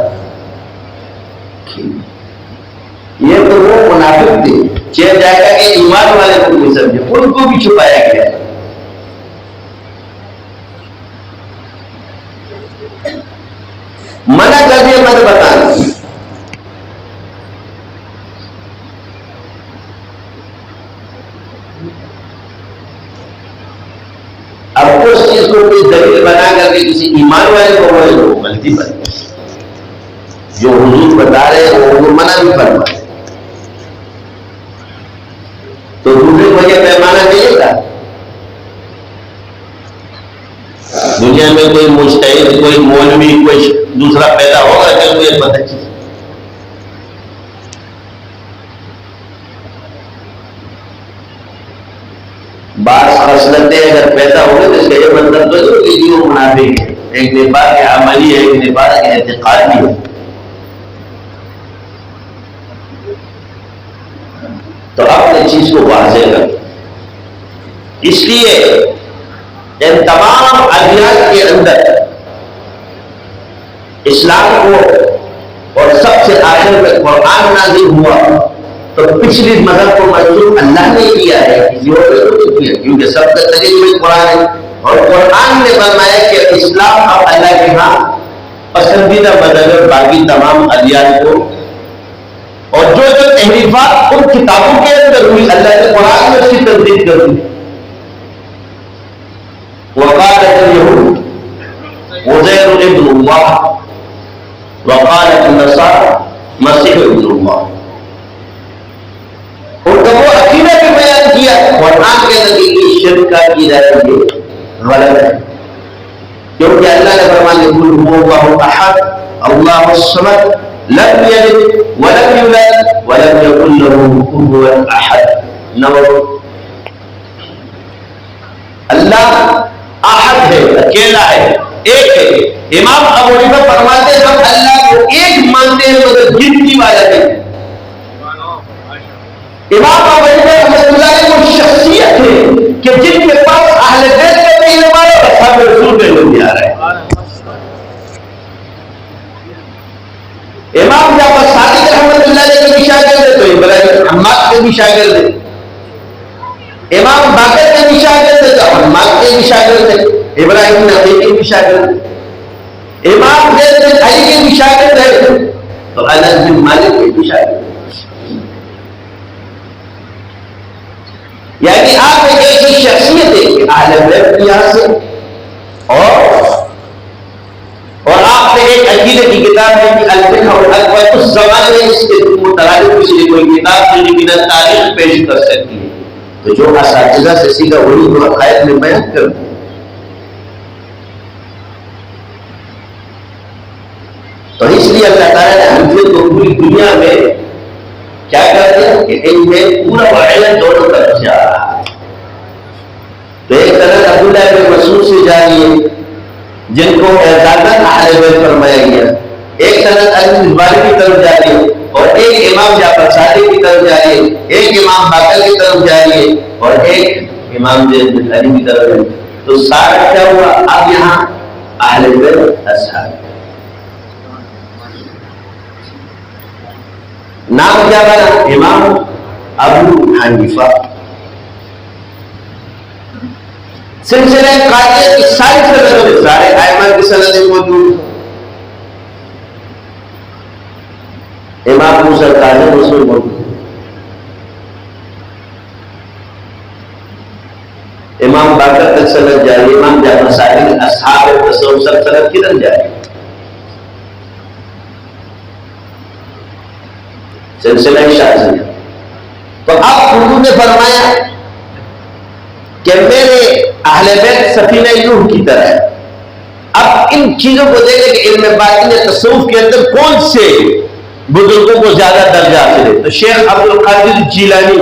یہ تو وہ منافق تھے چین جائے گا کہ ایمان والے کو نہیں سمجھے، ان کو بھی چھپایا گیا. منع کر دیا مت بتانا. اب اس چیز کو کوئی دلیل بنا کر کے کسی ایمان والے کو بولے تو غلطی بن گئی. جو حضور بتا رہے ہیں وہ حضور منع بھی فرمائے تو دوسرے کو یہ پیمانہ نہیں تھا. دنیا میں کوئی مجتہد، کوئی مولوی، کوئی دوسرا پیدا ہوگا کہ مجھے پتہ چیز. بعض خصلتیں اگر پیدا ہو گئے تو اس کا یہ مطلب تو کہ یہ منافق ہے. ایک نفاق عملی ہے، ایک نفاق اعتقادی ہے. تو اپنے چیز کو واضح کر. اس لیے ان تمام ادیان کے اندر اسلام کو اور سب سے آخر میں قرآن نازل ہوا تو پچھلی مذہب کو منسوخ اللہ نے کیا ہے، کسی اور نے نہیں کیا، کیونکہ سب کا طریق میں قرآن ہے، اور قرآن نے فرمایا کہ اسلام اب اللہ کے ہاں پسندیدہ مذہب ہے باقی تمام ادیان کو، اور جو جو تحریفات ان کتابوں کے اندر ہوئی اللہ نے قرآن میں اس کی تصدیق کر دی۔ وقالت اليہود عزیر ابن اللہ وقالت النصارى مسیح ابن اللہ، ان کا وہ عقیدہ بھی بیان کیا قرآن کے نزدیک شرک کا عقیدہ یہ غلط ہے، کیونکہ اللہ نے فرمایا قل هو اللہ احد اللہ الصمد لم یلد ولم یولد ولم یکن له کفوا احد۔ اللہ احد ہے، اکیلا ہے، ایک ہے۔ امام ابو حنیفہ فرماتے ہیں ہم اللہ کو ایک مانتے ہیں مگر گنتی والا نہیں۔ امام ابو حنیفہ رحمۃ اللہ علیہ وہ شخصیت ہے کہ جن کے پاس اہل بیت کا بھی علم آ رہا ہے اور اصحاب رسول کا علم بھی آ رہا ہے۔ امام جعفر صادق رحمۃ اللہ علیہ کے بھی شاگرد ہے تو ابراہیم حماد کے بھی شاگرد ہے، امام باقر کے بھی شاگرد ہے تو حماد کے بھی شاگرد ہے، ابراہیم نقی کے بھی شاگرد ہے، امام زید بن علی کے بھی شاگرد ہے تو انس بن مالک کے بھی شاگرد ہے۔ یعنی آپ ایک ایسی شخصیت ہے کہ اہل بیت کی یہاں سے اور آپ نے ایک عقیدے کی کتاب ہے کہ الفقہ الاکبر، اس زمانے میں اس کے متعلق پچھلی کوئی کتاب جو کہ تاریخ پیش کر سکتی ہے، تو جو اساتذہ سے سیکھا وہی تو عقائد میں بیان کر دیں۔ تو اس لیے اللہ تعالیٰ نے حنفیت کو پوری دنیا میں کیا کرتے ہیں کہ ان میں پورا علم دونوں طرف سے آ رہا ہے۔ تو ایک طرح عبداللہ بن مسعود سے جاری ہے جن کو اعزازاً اہل بیت فرمایا گیا، ایک طرح علی مالک کی طرف جاری ہے، اور ایک امام جعفر صادق کی طرف جاری ہے، ایک امام باقر کی طرف جاری ہے، اور ایک امام زید بن علی کی طرف ہے۔ تو سارا کیا ہوا؟ اب یہاں اہل بیت اصحاب نام کیا بنا؟ امام ابو حنیفہ۔ سلسلہ قاضیہ کی ساری سندیں سارے ائمہ کی سندیں موجود، امام موسیٰ کاظم اس میں موجود، امام باقر تک سند جاری، امام جعفر صادق اصحاب تصوف سلسلہ کدھر جاری، سلسلہ شاذلیہ۔ تو اب حضور نے فرمایا کہ میرے اہل بیت سفینہ نوح کی طرح ہے۔ اب ان چیزوں کو دیکھیں کہ علم باطن تصوف کے اندر کون سے بزرگوں کو زیادہ درجہ حاصل ہے، تو شیخ عبد القادر جیلانی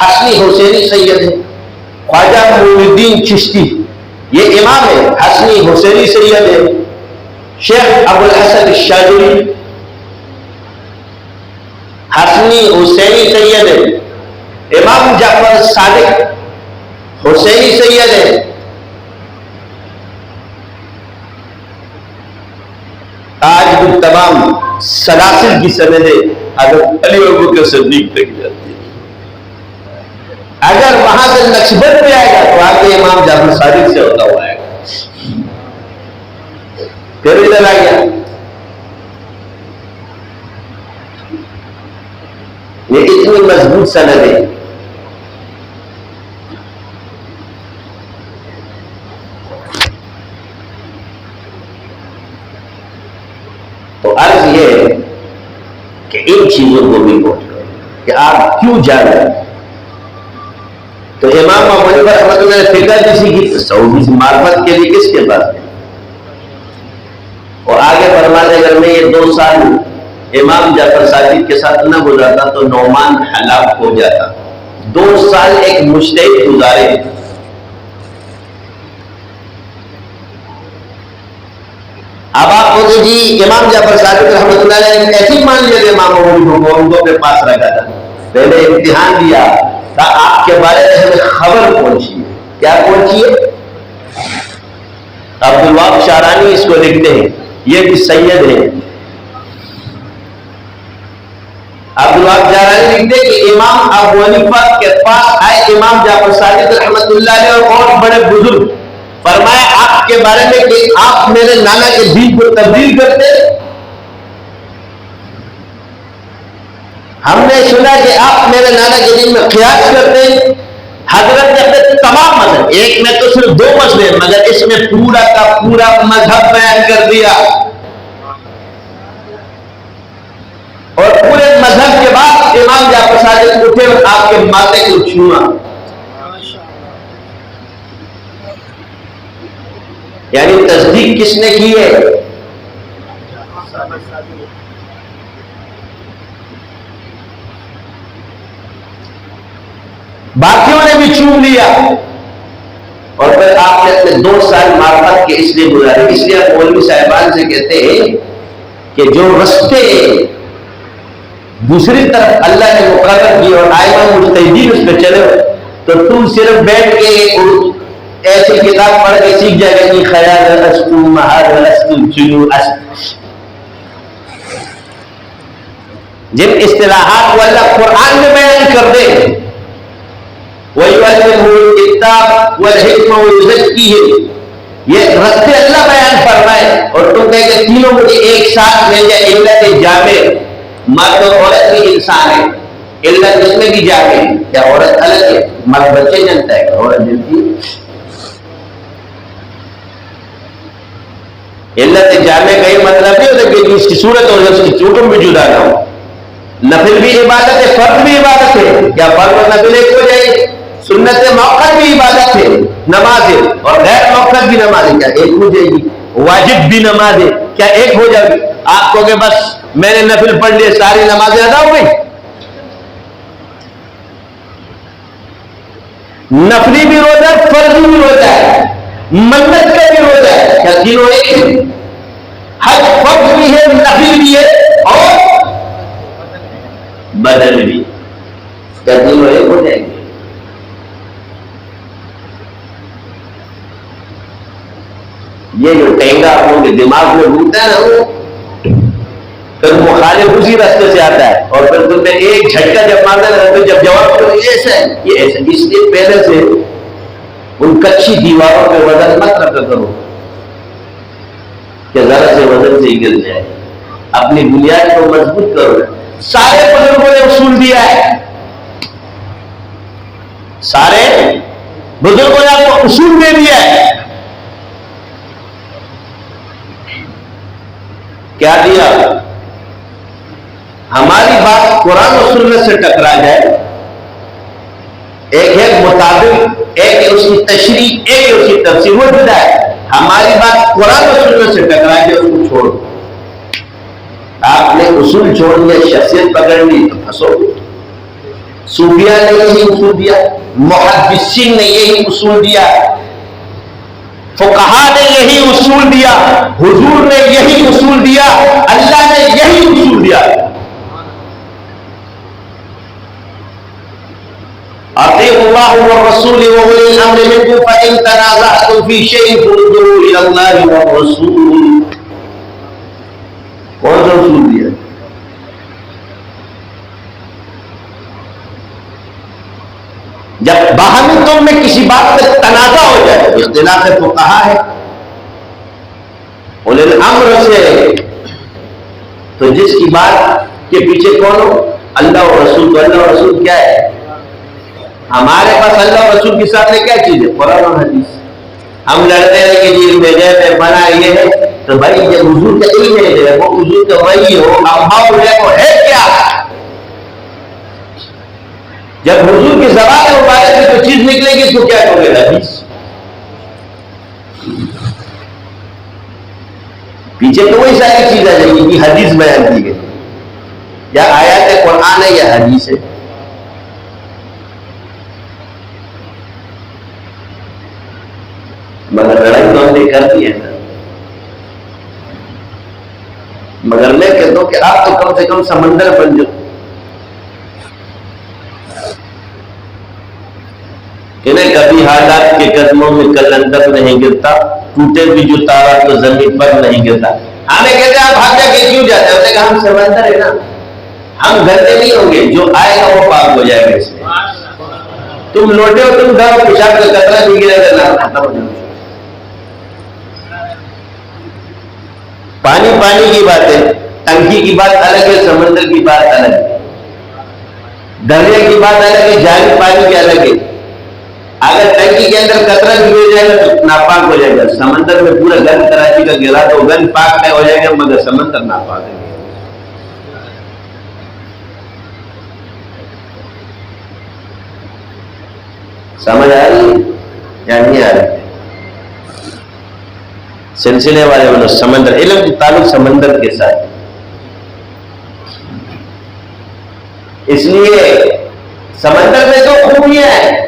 حسنی حسینی سید ہے، خواجہ معین الدین چشتی یہ امام ہے، حسنی حسینی سید ہے، شیخ ابو الحسن الشاذلی حسنی حسینی سید ہے، امام جعفر صادق حسینی سید ہے، آج بھی تمام سلاسل کی سندیں اگر علی ابو بکر صدیق تک جاتی ہے، اگر وہاں سے نقشبند پہ آئے گا تو آپ کے امام جعفر صادق سے ہوتا ہوا آئے گا، پھر ادھر آ گیا۔ یہ اتنی مضبوط سند ہے۔ تو عرض یہ ہے کہ ان چیزوں کو بھی نوٹ کرو کہ آپ کیوں جانیں۔ تو امام ابو حنیفہ رحمۃ اللہ نے فقہ جیسی کی تصوف کی معرفت کے لیے کس کے پاس ہے؟ اور آگے فرماتے اگر میں یہ 2 سال امام جعفر صادق کے ساتھ نہ گزارتا تو نعمان ہلاک ہو جاتا۔ 2 سال ایک مجتہد گزارے، اب آپ کو جی امام جعفر صادق رحمۃ اللہ علیہ نے ایسی مان لیا کہ امام ابو حنیفہ کو ان کو اپنے پاس رکھا تھا، پہلے امتحان دیا تھا آپ کے بارے میں ہمیں خبر پہنچی ہے، کیا پہنچی ہے؟ عبدالوہاب شعرانی اس کو لکھتے ہیں، یہ بھی سید ہے۔ عبدالوہاب شعرانی لکھتے ہیں کہ امام ابو حنیفہ کے پاس آئے امام جعفر صادق رحمۃ اللہ علیہ اور بڑے بزرگ، فرمایا آپ کے بارے میں کہ آپ میرے نانا کے دین کو تبدیل کرتے، ہم نے سنا کہ آپ میرے نانا کے دین میں قیاس کرتے ہیں۔ حضرت نے اپنے تمام مذہب، ایک میں تو صرف 2 مسئلے مگر اس میں پورا کا پورا مذہب بیان کر دیا، اور پورے مذہب کے بعد امام جعفر صادق اٹھے اور آپ کے ماتھے کو چھوا، یعنی تصدیق کس نے کی ہے؟ باقیوں نے بھی چوم لیا، اور پھر آپ نے اپنے 2 سال معرفت کے اس لیے گزارے۔ اس لیے آپ مولوی صاحبان سے کہتے ہیں کہ جو رستے دوسری طرف اللہ نے مقرر کی اور آئمہ مجتہدین اس پہ چلے، تو تم صرف بیٹھ کے ایسی کتاب پڑھ کے سیکھ جائے گا کہ خیال استو محال استو جنو است، جن اصطلاحات کو اللہ قرآن میں بیان کر دے، وَيُعَلِّمُهُ الْكِتَابَ وَالْحِكْمَةَ وَيُزَكِّيهِمْ، یہ رستے اللہ بیان فرمائے، اور تم کہے کہ تینوں مجھے ایک ساتھ مل جائے۔ علت جامع، مرد اور عورت بھی انسان ہے، علت اس میں بھی جامع ہے، کیا عورت الگ ہے؟ مرد بچے جنتا ہے، عورت جنتی ہے۔ علت جامع کا یہ مطلب نہیں ہوتا کہ اس کی صورت اور اس کی چوٹم بھی جدا نہ ہو۔ نفل بھی عبادت ہے، فرض بھی عبادت ہے، کیا فرض اور نفل ایک ہو جائے؟ سنت موقع بھی عبادت ہے، نماز ہے، اور غیر موقع بھی نماز ہے، کیا ایک ہو جائے گی؟ واجب بھی نماز ہے، کیا ایک ہو جائے گی؟ آپ کو کہ بس میں نے نفل پڑھ لیے ساری نمازیں ادا ہو گئی؟ نفلی بھی روزہ ہے، فرضی بھی روزہ ہے، منت کا بھی روزہ ہے، کیا تینوں ایک ہے؟ حج فرض بھی ہے، نفل بھی ہے، اور بدل بھی، کیا تینوں ایک ہو جائیں گے؟ یہ جو ٹینگا آپ لوگوں کے دماغ میں گھومتا ہے نا، وہ پھر مخالف اسی راستے سے آتا ہے، اور پھر تم نے ایک جھٹکا جب مارنا ہے تو جب جواب کرو یہ ایسا ہے یہ ایسا، اس لیے پہلے سے ان کچی دیواروں پہ وزن مت رکھا کرو کہ ذرا سے وزن سے ہی گر جائے، اپنی بنیاد کو مضبوط کرو۔ سارے بزرگوں نے اصول دیا ہے، سارے بزرگوں نے آپ کو اصول دے دیا ہے۔ کیا دیا؟ ہماری بات قرآن و سنت سے ٹکرا جائے، ایک ہے مطابق، ایک ہے اس کی تشریح، ایک ہے اس کی تفسیر، وہ جدا ہے۔ ہماری بات قرآن و سنت سے ٹکرا جائے، اس کو چھوڑ دو۔ آپ نے اصول چھوڑ دیا، شخصیت پکڑ لی تو پھنسو گے۔ صوفیاء نے یہی اصول دیا، محدثین نے یہی اصول دیا، فقہا نے یہی اصول دیا، حضور نے یہی اصول دیا، اللہ نے یہی اصول دیا۔ اطیعوا اللہ والرسول واولی الامر منکم فان تنازعتم فی شیء فردوہ الی اللہ والرسول۔ کون سا اصول دیا؟ جب باہمی تم میں کسی بات پہ تنازع ہو جائے، اختلاف فقہا ہے، اولی الامر سے، تو جس کی بات کے پیچھے کون ہو؟ اللہ اور رسول۔ تو اللہ اور رسول کیا ہے؟ ہمارے پاس اللہ اور رسول کے ساتھ کیا چیز ہے؟ قرآن اور حدیث۔ ہم لڑتے ہیں کہ جی میں بنا یہ ہے، تو بھائی جب حضور کا علم ہے وہ حضور کا وحی ہو، انباء وہ ہے کیا؟ جب حضور کی زبان مبارک سے کوئی چیز نکلے گی اس کو کیا کہو گے؟ حدیث۔ پیچھے تو وہی ساری چیز آ جائے گی کہ حدیث بیان کی گئی، یا آیات قرآن ہے یا حدیث ہے۔ مگر لڑائی تو ہم نے کر دی ہے نا۔ مگر میں کہتا ہوں کہ آپ تو کم سے کم سمندر بن جاؤ، انہیں کبھی حالات کے قدموں میں کلندر نہیں گرتا، ٹوٹے بھی جو تارا تو زمین پر نہیں گرتا. ہمیں کہتے ہیں آپ بھاگ جا کے کیوں جاتے ہیں؟ ہوتے کہ ہم سمندر ہے نا، ہم گندے نہیں ہوں گے، جو آئے گا وہ پاک ہو جائے گا. اس میں تم لوٹے ہو، تم گھر پیشاب کا قطرہ بھی گرے گا نہ ختم ہو جائے. پانی کی بات ہے، ٹنکی کی بات الگ ہے، سمندر کی بات الگ ہے، دریا کی بات الگ ہے، جاری پانی کی الگ ہے. اگر ٹنکی کے اندر قطرہ بھی گر جائے گا تو ناپاک ہو جائے گا. سمندر میں پورا گند کراچی کا گرا تو گند پاک نہیں ہو جائے گا، مگر سمندر ناپاک ہے. سمجھ آ رہی ہے یا نہیں آ رہی؟ سلسلے والے بولو سمندر، علم کی تعلق سمندر کے ساتھ. اس لیے سمندر میں تو خوبیاں ہے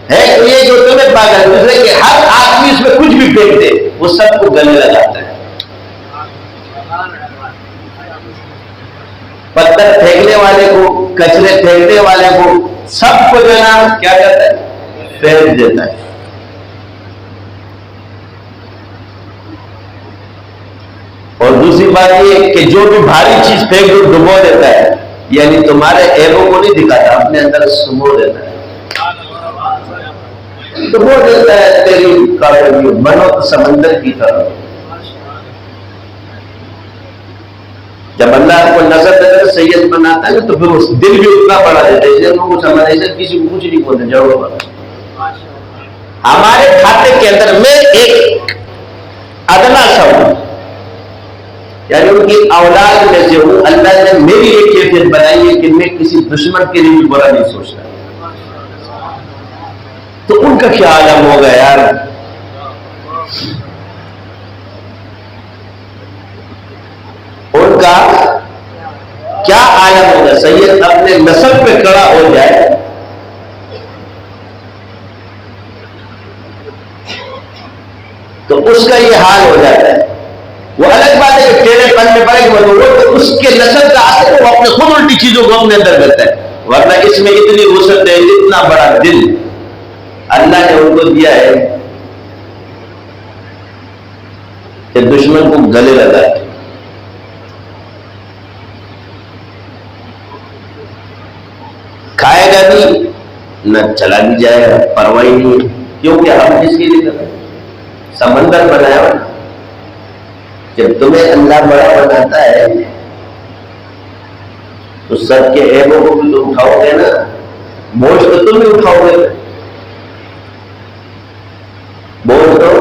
تو یہ جو تمہیں پاگل دوسرے کہ ہر آدمی اس میں کچھ بھی پھینک دے وہ سب کو گلے لگاتا ہے. پتھر پھینکنے والے کو، کچرے پھینکنے والے کو، سب کو جو ہے نا کیا کرتا ہے؟ پھینک دیتا ہے. اور دوسری بات یہ کہ جو بھی بھاری چیز پھینک دو ڈبو دیتا ہے، یعنی تمہارے عیبوں کو نہیں دکھاتا، اپنے اندر سمو دیتا ہے، ڈبو دیتا ہے. تیری کامیابی بنو تو سمندر کی طرح. جب اللہ آپ کو نظر نظر سید بناتا ہے تو پھر اس دل بھی اتنا بڑا دیتا ہے. لوگوں کو سمجھ ایسے کسی کو کچھ نہیں بولتے جڑوں پر. ہمارے کھاتے کے اندر میں ایک ادنا سا ہوں، یعنی ان کی اولاد میں سے ہوں. اللہ نے میری ایک کیفیت بنائی ہے کہ میں کسی دشمن کے لیے بھی برا نہیں سوچتا. تو ان کا کیا عالم ہوگا یار؟ ان کا کیا عالم ہوگا؟ سید اپنے نسل پہ کھڑا ہو جائے تو اس کا یہ حال ہو جاتا ہے. وہ الگ بات ہے کہ ٹیڑے پن میں پڑے گا، وہ تو اس کے نسل کا اثر ہے، وہ اپنے خود الٹی چیزوں کو اپنے اندر کرتا ہے. ورنہ اس میں اتنی وسعت ہے، اتنا بڑا دل اللہ نے ان کو دیا ہے کہ دشمن کو گلے لگاتے. کھائے گا بھی نہ چلا بھی جائے گا، پرواہ نہیں، کیونکہ ہم جس کے لیے کر رہے ہیں سمندر بنایا ہوا. جب تمہیں اللہ بڑا بناتا ہے تو سب کے عیبوں کو بھی تم اٹھاؤ گے نا، بوجھ تو تم بھی اٹھاؤ گے، بوجھ تو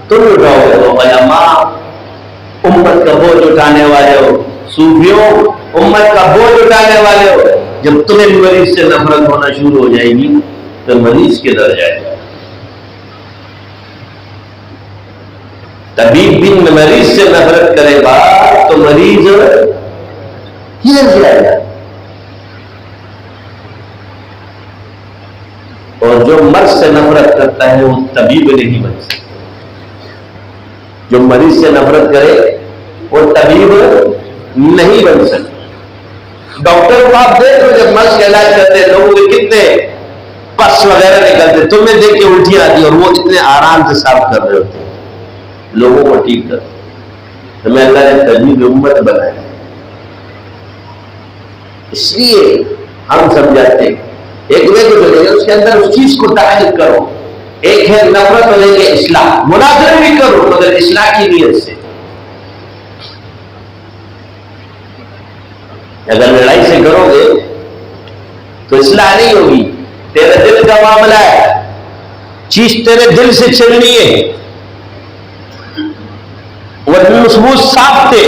تم بھی اٹھاؤ گے. تو علماء امت کا بوجھ اٹھانے والے ہو، صوفیوں امت کا بوجھ اٹھانے والے ہو. جب تمہیں مریض سے نفرت ہونا شروع ہو جائے گی تو مریض کے در جائے گا. طبیب بھی مریض سے نفرت کرے گا تو مریض ہل جائے گا. اور جو مرض سے نفرت کرتا ہے وہ طبیب نہیں بن سکتا. جو مریض سے نفرت کرے وہ طبیب نہیں بن سکتا. ڈاکٹر کو آپ دیکھ لو جب مرض کا علاج کرتے ہیں لوگوں کے کتنے پس وغیرہ نکلتے، تمہیں دیکھ کے الٹیاں آتی اور وہ اتنے آرام سے صاف کر رہے ہوتے لوگوں کو ٹھیک کر. ہمیں اللہ نے طبیب امت بنایا. اس لیے ہم سمجھاتے ہیں ایک وے کو جو ہے اس کے اندر اس چیز کو داخل کرو. ایک ہے نفرت اور ایک ہے اصلاح. مناظرہ بھی کرو مگر اصلاح کی نیت سے. اگر لڑائی سے کرو گے تو اصلاح نہیں ہوگی. تیرے دل کا معاملہ ہے، چیز تیرے دل سے چلنی ہے. وہ مضبوط صاحب تھے،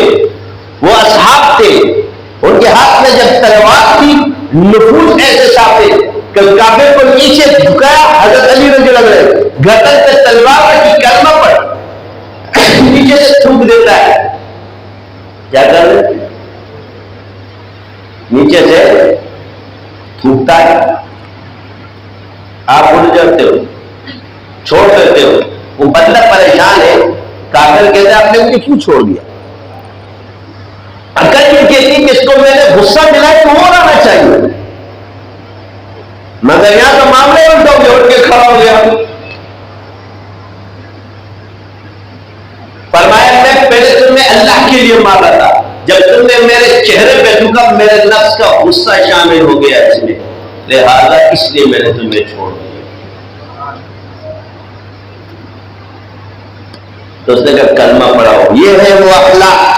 وہ اصحاب تھے، ان کے ہاتھ میں جب تلوار تھی نفوذ ایسے صاحب تھے کہ کعبے کو نیچے جھکایا، حضرت علی رضی اللہ عنہ گردن پہ تلوار رکھی، کلمہ پڑھ، نیچے سے تھوک دیتا ہے. کیا کر رہے؟ نیچے سے تھوکتا ہے. آپ اٹھ جاتے ہو، چھوڑ دیتے ہو. وہ بندہ پریشان ہے، کافر کہتے ہیں آپ نے مجھے کیوں چھوڑ دیا؟ اگر یہ کہتی کہ اس کو میں نے غصہ دلایا تو وہ آنا چاہیے، مگر یہاں تو معاملے الٹا ہو گیا، اٹھ کے کھڑا ہو گیا. اللہ کے لیے مارا تھا، جب تم نے میرے چہرے پہ تھوکا میرے نفس کا غصہ شامل ہو گیا اس میں، لہذا اس لیے میں نے تمہیں چھوڑ دیا۔ تو اس نے کہا کلمہ پڑھاؤ، یہ ہے وہ اخلاق۔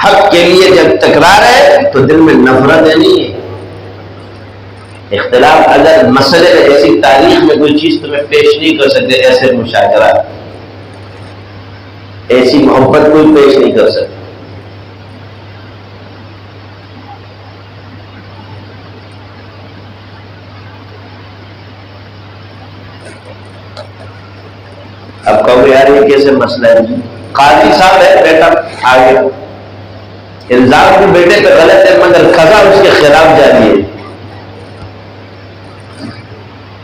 حق کے لیے جب تکرار ہے تو دل میں نفرت نہیں ہے، اختلاف اگر مسئلے ایسی تاریخ میں کوئی چیز تمہیں پیش نہیں کر سکتے، ایسے مشاجرہ، ایسی محبت کوئی پیش نہیں کر سکتے۔ اب کہو یار یہ کیسے مسئلہ ہے؟ قاضی صاحب ہے، بیٹا آ گیا، الزام بھی بیٹے پہ غلط ہے مگر قضا اس کے خلاف جاری ہے،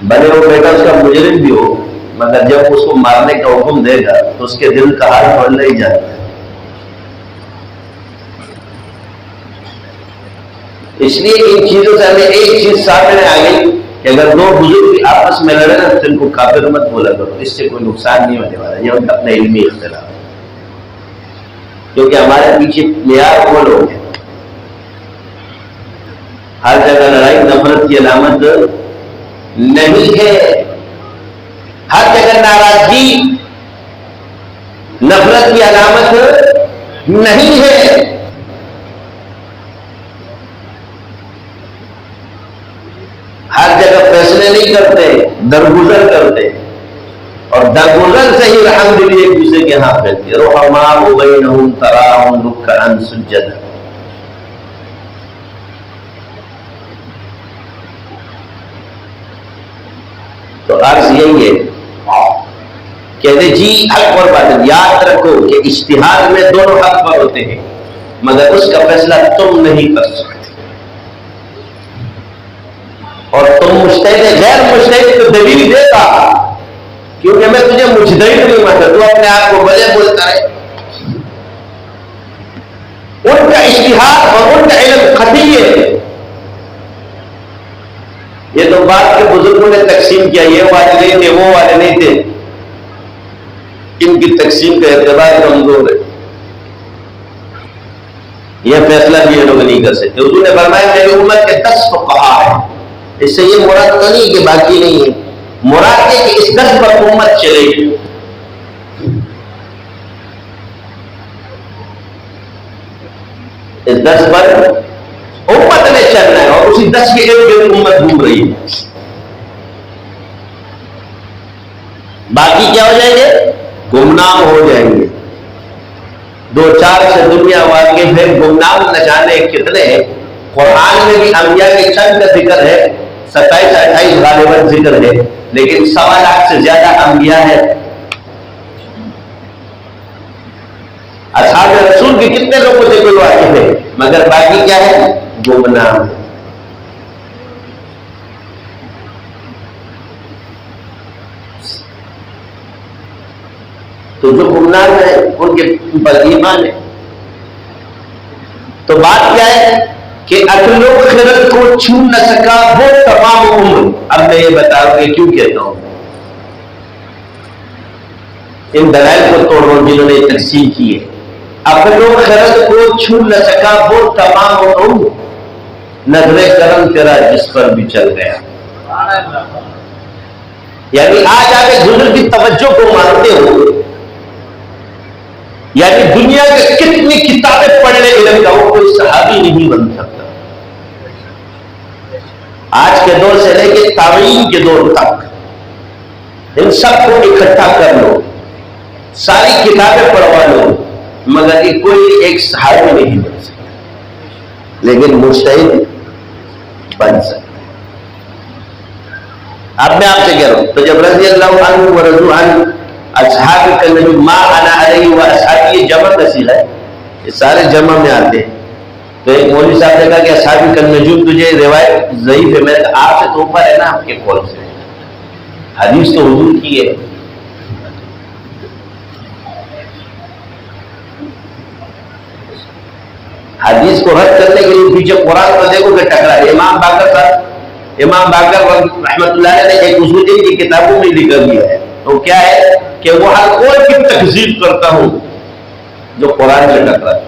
بھلے وہ بیٹا اس کا مجرم بھی ہو مگر جب اس کو مارنے کا حکم دے گا تو اس کے دل کا حال پڑھنا ہی جاتا ہے۔ اس لیے ان چیزوں سے ہمیں ایک چیز سامنے آ گئی کہ اگر دو بزرگ بھی آپس میں لڑے نا تو ان کو کافر مت بولا کرو، اس سے کوئی نقصان نہیں ہونے والا، یہ ان کا اپنا علمی اختلاف ہے، کیونکہ ہمارے پیچھے معیار وہ لوگ ہیں، ہر جگہ لڑائی نفرت کی علامت نہیں ہے، ہر جگہ ناراضگی نفرت کی علامت نہیں ہے۔ ہر جگہ فیصلے نہیں کرتے، درگزر کرتے، اور درگزر سے ہی رحم دلی ایک دوسرے کے ہاں پھیلتی ہے۔ رحماء بینہم تراہم رکعا سجدا۔ تو عرض یہی ہے، کہتے جی حق اور باطل یاد رکھو کہ اجتہاد میں دونوں حق پر ہوتے ہیں مگر اس کا فیصلہ تم نہیں کر سکتے، اور تم مجتہد غیر مجتہد کو دلیل دے گا، کیونکہ میں تجھے مجتہد نہیں مانتا، تو اپنے آپ کو بلے بولتا ہے۔ ان کا اجتہاد اور ان کا علم خطی ہے، یہ تو بعد کے بزرگوں نے تقسیم کیا، یہ والے نہیں تھے وہ والے نہیں تھے، ان کی تقسیم کا اعتبار کمزور ہے، یہ فیصلہ بھی یہ لوگ نہیں کر سکتے۔ حضور نے فرمایا میری امت کے 10 فقہا ہیں، اس سے یہ مراد تو نہیں کہ باقی نہیں ہے، مراد ہے کہ اس 10 پر امت چلے گی۔ اس 10 پر امت نے چلنا ہے، اور اسی 10 کے ارد گرد امت گھوم رہی ہے۔ باقی کیا ہو جائیں گے؟ گمنام ہو جائیں گے۔ 2-4 سے دنیا واقف ہے، گمنام نہ جانے کتنے ہیں۔ قرآن میں بھی انبیاء کے چند کا ذکر ہے، 27-28 غالباً ذکر ہے، لیکن 1.25 لاکھ سے زیادہ انبیاء ہے۔ اصحاب رسول کے کتنے لوگوں سے کوئی واقف ہے، مگر باقی کیا ہے؟ گمنام ہے۔ تو جو گمنام ہے ان کے پر ایمان ہے۔ تو بات کیا ہے کہ عقل و خرد کو چھو نہ سکا وہ تمام عمر۔ اب میں یہ بتاؤں کہ کیوں کہتا ہوں، ان دلائل کو توڑو جنہوں نے تقسیم کی ہے۔ عقل و خرد کو چھو نہ سکا وہ تمام عمر، نظر کرم تیرا جس پر بھی چل گیا۔ یعنی آج آپ گزر کی توجہ کو مانتے ہو، یعنی دنیا کے کتنی کتابیں پڑھنے علم کا وہ کوئی صحابی نہیں بن سکتا۔ آج کے دور سے لے کے تابعین کے دور تک ان سب کو اکٹھا کر لو، ساری کتابیں پڑھوا لو، مگر یہ کوئی ایک صحابی نہیں بن سکتا، لیکن مجتہد بن سکتا۔ اب میں آپ سے کہہ رہا ہوں، تو جب رضی اللہ عنہ و رضوا عنہ اصحاب کا نجوم ما انا علیہ و اصحابی، یہ جمع کا صیغہ ہے، یہ سارے جمع میں آتے ہیں۔ تو ایک مولوی صاحب نے کہا کہ اصحاب کا نجوم تجھے روایت ضعیف ہے، میں نے کہا آپ سے تو اوپر ہے نا، آپ کے قول سے حدیث تو حضور کی ہے۔ حدیث کو رد کرنے کے لیے پیچھے قرآن کو دیکھو کہ ٹکرا ہے. امام باقر رحمۃ اللہ علیہ نے ایک اصول کی کتابوں میں لکھ دیا ہے. تو کیا ہے کہ وہ ہر قول کی تکذیب کرتا ہوں جو قرآن سے ٹکرا ہے.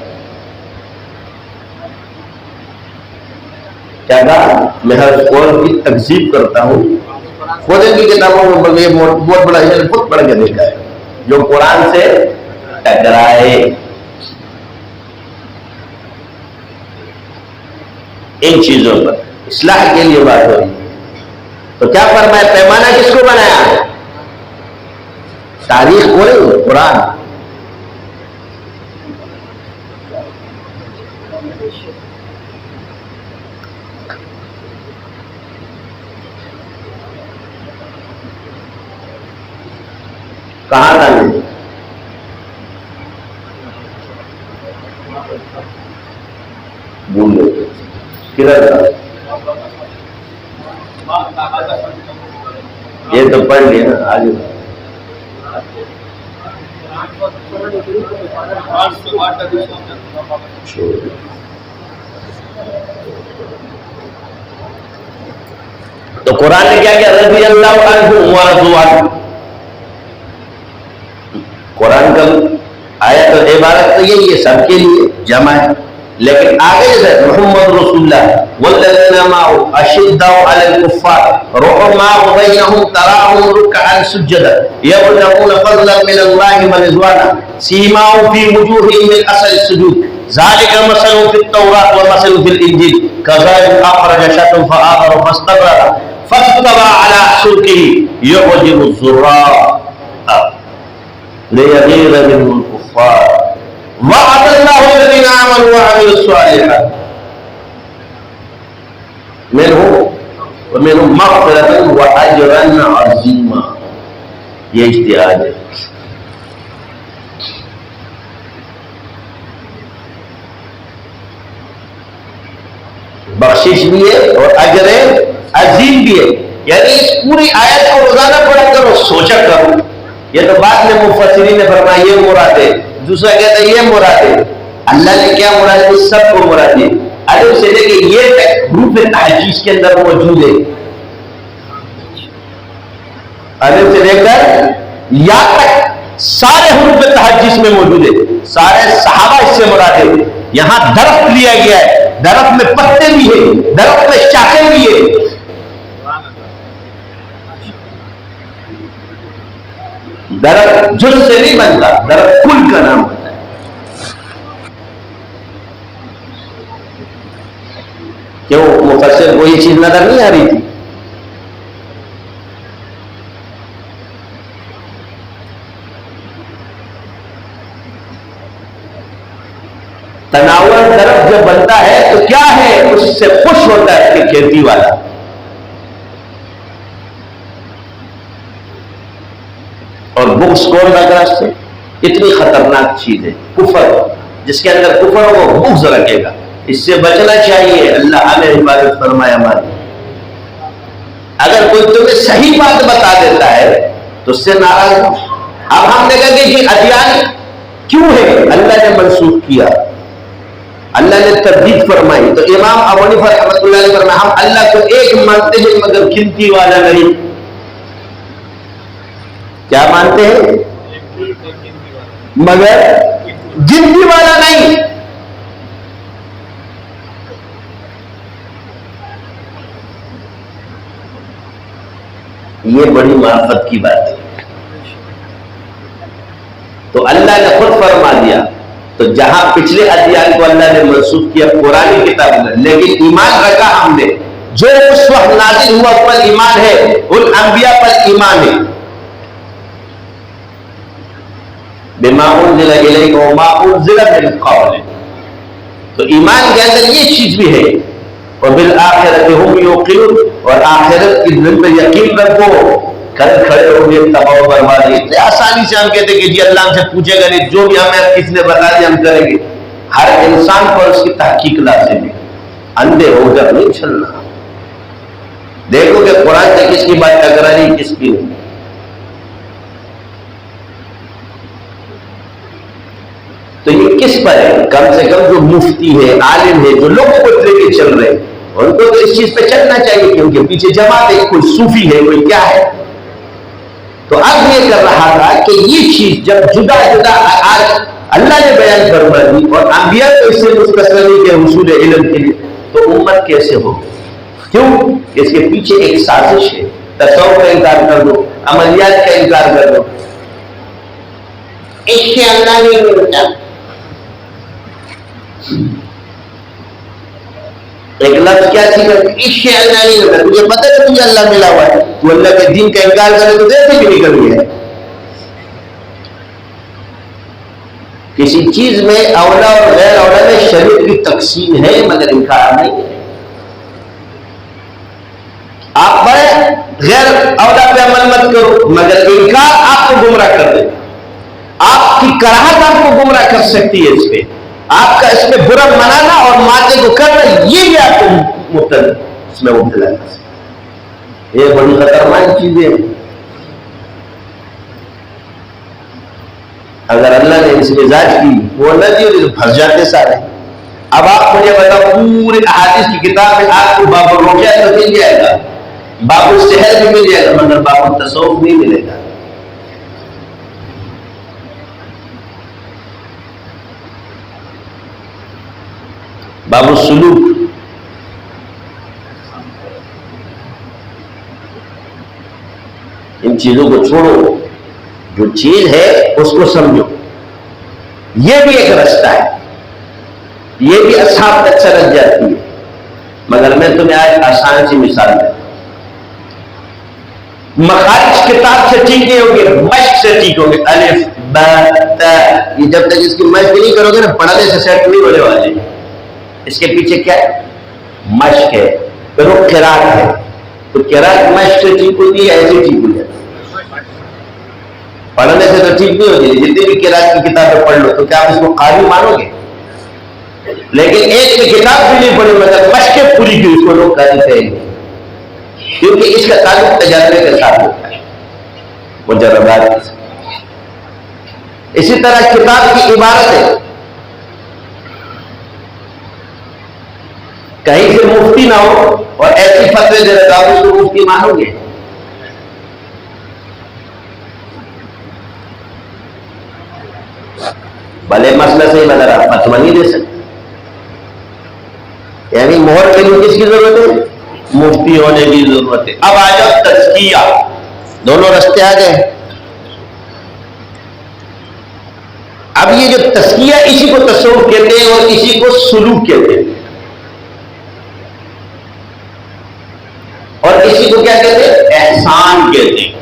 کیا کہا؟ میں ہر قول کی تکذیب کرتا ہوں. خود ان کی کتابوں میں بہت بڑا خود پڑھ کے دیکھا ہے جو قرآن سے ٹکرائے. ان چیزوں پر اصلاح کے لیے بات ہو رہی ہے. تو کیا فرمایا؟ پیمانہ کس کو بنایا؟ تاریخ کوئی قرآن. کہاں تھا یہ؟ بھول گئے کدھر تھا؟ یہ تو پڑھ لیا نا آگے. تو قرآن نے کیا کیا؟ رضی اللہ عنہ ورضوا عنہ. قرآن کا آیت اور عبارت تو یہی ہے، سب کے لیے جمع ہے. لیکن آگے سے محمد رسول اللہ والذین معه اشداء علی الکفار رحماء بینہم تراہم رکعا سجدا یبتغون فضلا من اللہ ورضوانا سیماہم فی وجوہہم من اثر السجود ذلک مثل فی التوراۃ ومثل فی الانجیل کذلک اخرج شطأ فآخر فاستغلظ فاستوى على سوقه يعجب الزراع ليغيظ بهم الكفار وعد الله الذين آمنوا وعملوا الصالحات منهم مغفرة وأجرا عظيما. یہ اجتہاد ہے. بخشش بھی ہے اور اجر عظیم بھی ہے. یعنی اس پوری آیت کو روزانہ پڑھا کرو، سوچا کرو. یہ تو بعد میں مفسرین نے فرمایا یہ مراد ہے، دوسرا کہتا ہے یہ مراد ہے. اللہ نے کیا مراد ہے؟ سب کو مراد ہے. الف سے لے کے یہ تک حروف تحجیز کے اندر موجود ہے. الف سے لے کر یا تک سارے حروف تحجیز میں موجود ہے. سارے صحابہ اس سے مراد ہے. یہاں درخت لیا گیا ہے، درخت میں پتے بھی ہے، درخت میں شاخیں بھی ہے. درخت جڑ سے نہیں بنتا، درخت کل کا نام ہوتا ہے. کیوں مفسر کو یہ چیز نظر نہیں آ رہی تھی؟ تناور درخت جب بنتا ہے تو کیا ہے؟ اس سے خوش ہوتا ہے کہ کھیتی والا. اور بغض کون لگ رہا سے؟ اتنی خطرناک چیز ہے کفر. جس کے اندر کفر ہو وہ بغض رکھے گا. اس سے بچنا چاہیے. اللہ ہمیں حفاظت فرمایا ہماری. اگر کوئی تمہیں صحیح بات بتا دیتا ہے تو اس سے ناراض ہو. اب ہم نے کہا کہ یہ ادیان کیوں ہے؟ اللہ نے منسوخ کیا، اللہ نے تردید فرمائی. تو امام ابو حنیفہ رحمۃ اللہ علیہ فرمایا ہم اللہ کو ایک مانتے ہیں مگر گنتی والا نہیں. کیا مانتے ہیں؟ مگر گنتی والا نہیں. یہ بڑی معرفت کی بات ہے. تو اللہ نے خود فرما دیا. تو جہاں پچھلے ادیان کو اللہ نے منسوخ کیا قرآن کتاب میں، لیکن ایمان رکھا ہم نے. جو اس وقت نازل ہوا پر ایمان ہے، ان انبیاء پر ایمان ہے. بما انزل الیک وما انزل من قبل. تو ایمان کے اندر یہ چیز بھی ہے. وبالآخرۃ هم یوقنون. اور آخرت کی دن پر یقین رکھو. کل کھڑے ہوں گے تباہ و بربادی. اتنے آسانی سے ہم کہتے ہیں کہ جی اللہ ہم سے پوچھے گا نہیں، جو بھی ہمیں کس نے بتا دیا ہم کریں گے. ہر انسان پر اس کی تحقیق لازم ہے. اندھے ہو کر نہیں چلنا. دیکھو کہ قرآن سے کس کی بات ٹکرا رہی کس کی نہیں. تو یہ کس پر ہے؟ کم سے کم جو مفتی ہے، عالم ہے، جو لوگوں کو لے کے چل رہے ہیں، ان کو تو اس چیز پہ چلنا چاہیے کہ ان کے پیچھے جماعت ہے، کوئی صوفی ہے، کوئی کیا ہے۔ تو اب یہ کر رہا تھا کہ یہ چیز جب جدا جدا آج اللہ نے بیان فرما دی اور انبیاء کو اس سے مستثنی کے حصول علم کے لیے، تو امت کیسے ہو؟ کیوں؟ اس کے پیچھے ایک سازش ہے۔ تصوف کا انکار کر دو، عملیات کا انکار کر دو، اس سے اللہ نہیں ملتا۔ ایک لفظ کیا تھی؟ اس سے اللہ نہیں ملتا۔ تجھے پتہ ہے تجھے اللہ ملا ہوا ہے، تو اللہ کے دین کا انکار کرے تو دیر سے بھی نکل گیا ہے۔ کسی چیز میں اولا اور غیر اولا میں شریعت کی تقسیم ہے، مگر انکار نہیں ہے۔ آپ بڑے غیر اولا پہ عمل مت کرو، مگر انکار آپ کو گمراہ کر دے۔ آپ کی کراہت آپ کو گمراہ کر سکتی ہے، اس پہ آپ کا اس پہ برا منانا اور مادے کو کرنا، یہ بھی آپ کو مبتلا اس میں مبتلا کر سکتا۔ یہ بڑی خطرناک چیزیں ہیں۔ اگر اللہ نے اس مزاج کی وہ نہ دی تو پھنس جاتے سارے۔ اب آپ مجھے بتاؤ، پورے احادیث کی کتاب میں آپ کو باب الرقیہ تو مل جائے گا، باب السحر بھی مل جائے گا، مگر باب التصوف نہیں ملے گا۔ باب السلوک، ان چیزوں کو چھوڑو، جو چیز ہے اس کو سمجھو۔ یہ بھی ایک رستہ ہے، یہ بھی اصحاب تک سرک جاتی ہے، مگر میں تمہیں آج آسان سی مثال دوں۔ مخارج کتاب سے ٹھیک نہیں ہوگے، مشق سے ٹھیک ہوگے۔ الف با تا، یہ جب تک اس کی مشق نہیں کرو گے نا، پڑھنے سے سیٹ نہیں ہونے والے۔ اس کے پیچھے کیا ہے؟ مشق ہے، پھر وہ قرات ہے۔ تو قرات مشق سے ٹھیک ہوتی ہے، ایسے ٹھیک ہو جاتی ہے؟ پڑھنے سے تو ٹھیک نہیں ہوتی۔ جتنی بھی قرات کی کتابیں پڑھ لو تو کیا آپ اس کو قاری مانو گے؟ لیکن ایک بھی کتاب بھی نہیں پڑھی مگر مشقیں پوری کی، اس کو لوگ قاری کہیں گے، کیونکہ اس کا تعلق تجربے کے ساتھ ہوتا ہے، مجربات کے ساتھ۔ اسی طرح کتاب کی عبارت ہے، کہیں سے مفتی نہ ہو اور ایسی فتوے دے رہا آپ اس کو مفتی مانو گے؟ بھلے مسئلہ سے مگر آپ فتویٰ نہیں دے سکتے۔ یعنی مہر کے لیے کس کی ضرورت ہے؟ مفتی ہونے کی ضرورت ہے۔ اب آ جاؤ تزکیہ، دونوں رستے آ گئے۔ اب یہ جو تزکیہ، اسی کو تصوف کہتے ہیں اور اسی کو سلوک کہتے ہیں، اور اسی کو کیا کہتے ہیں؟ احسان کہتے ہیں۔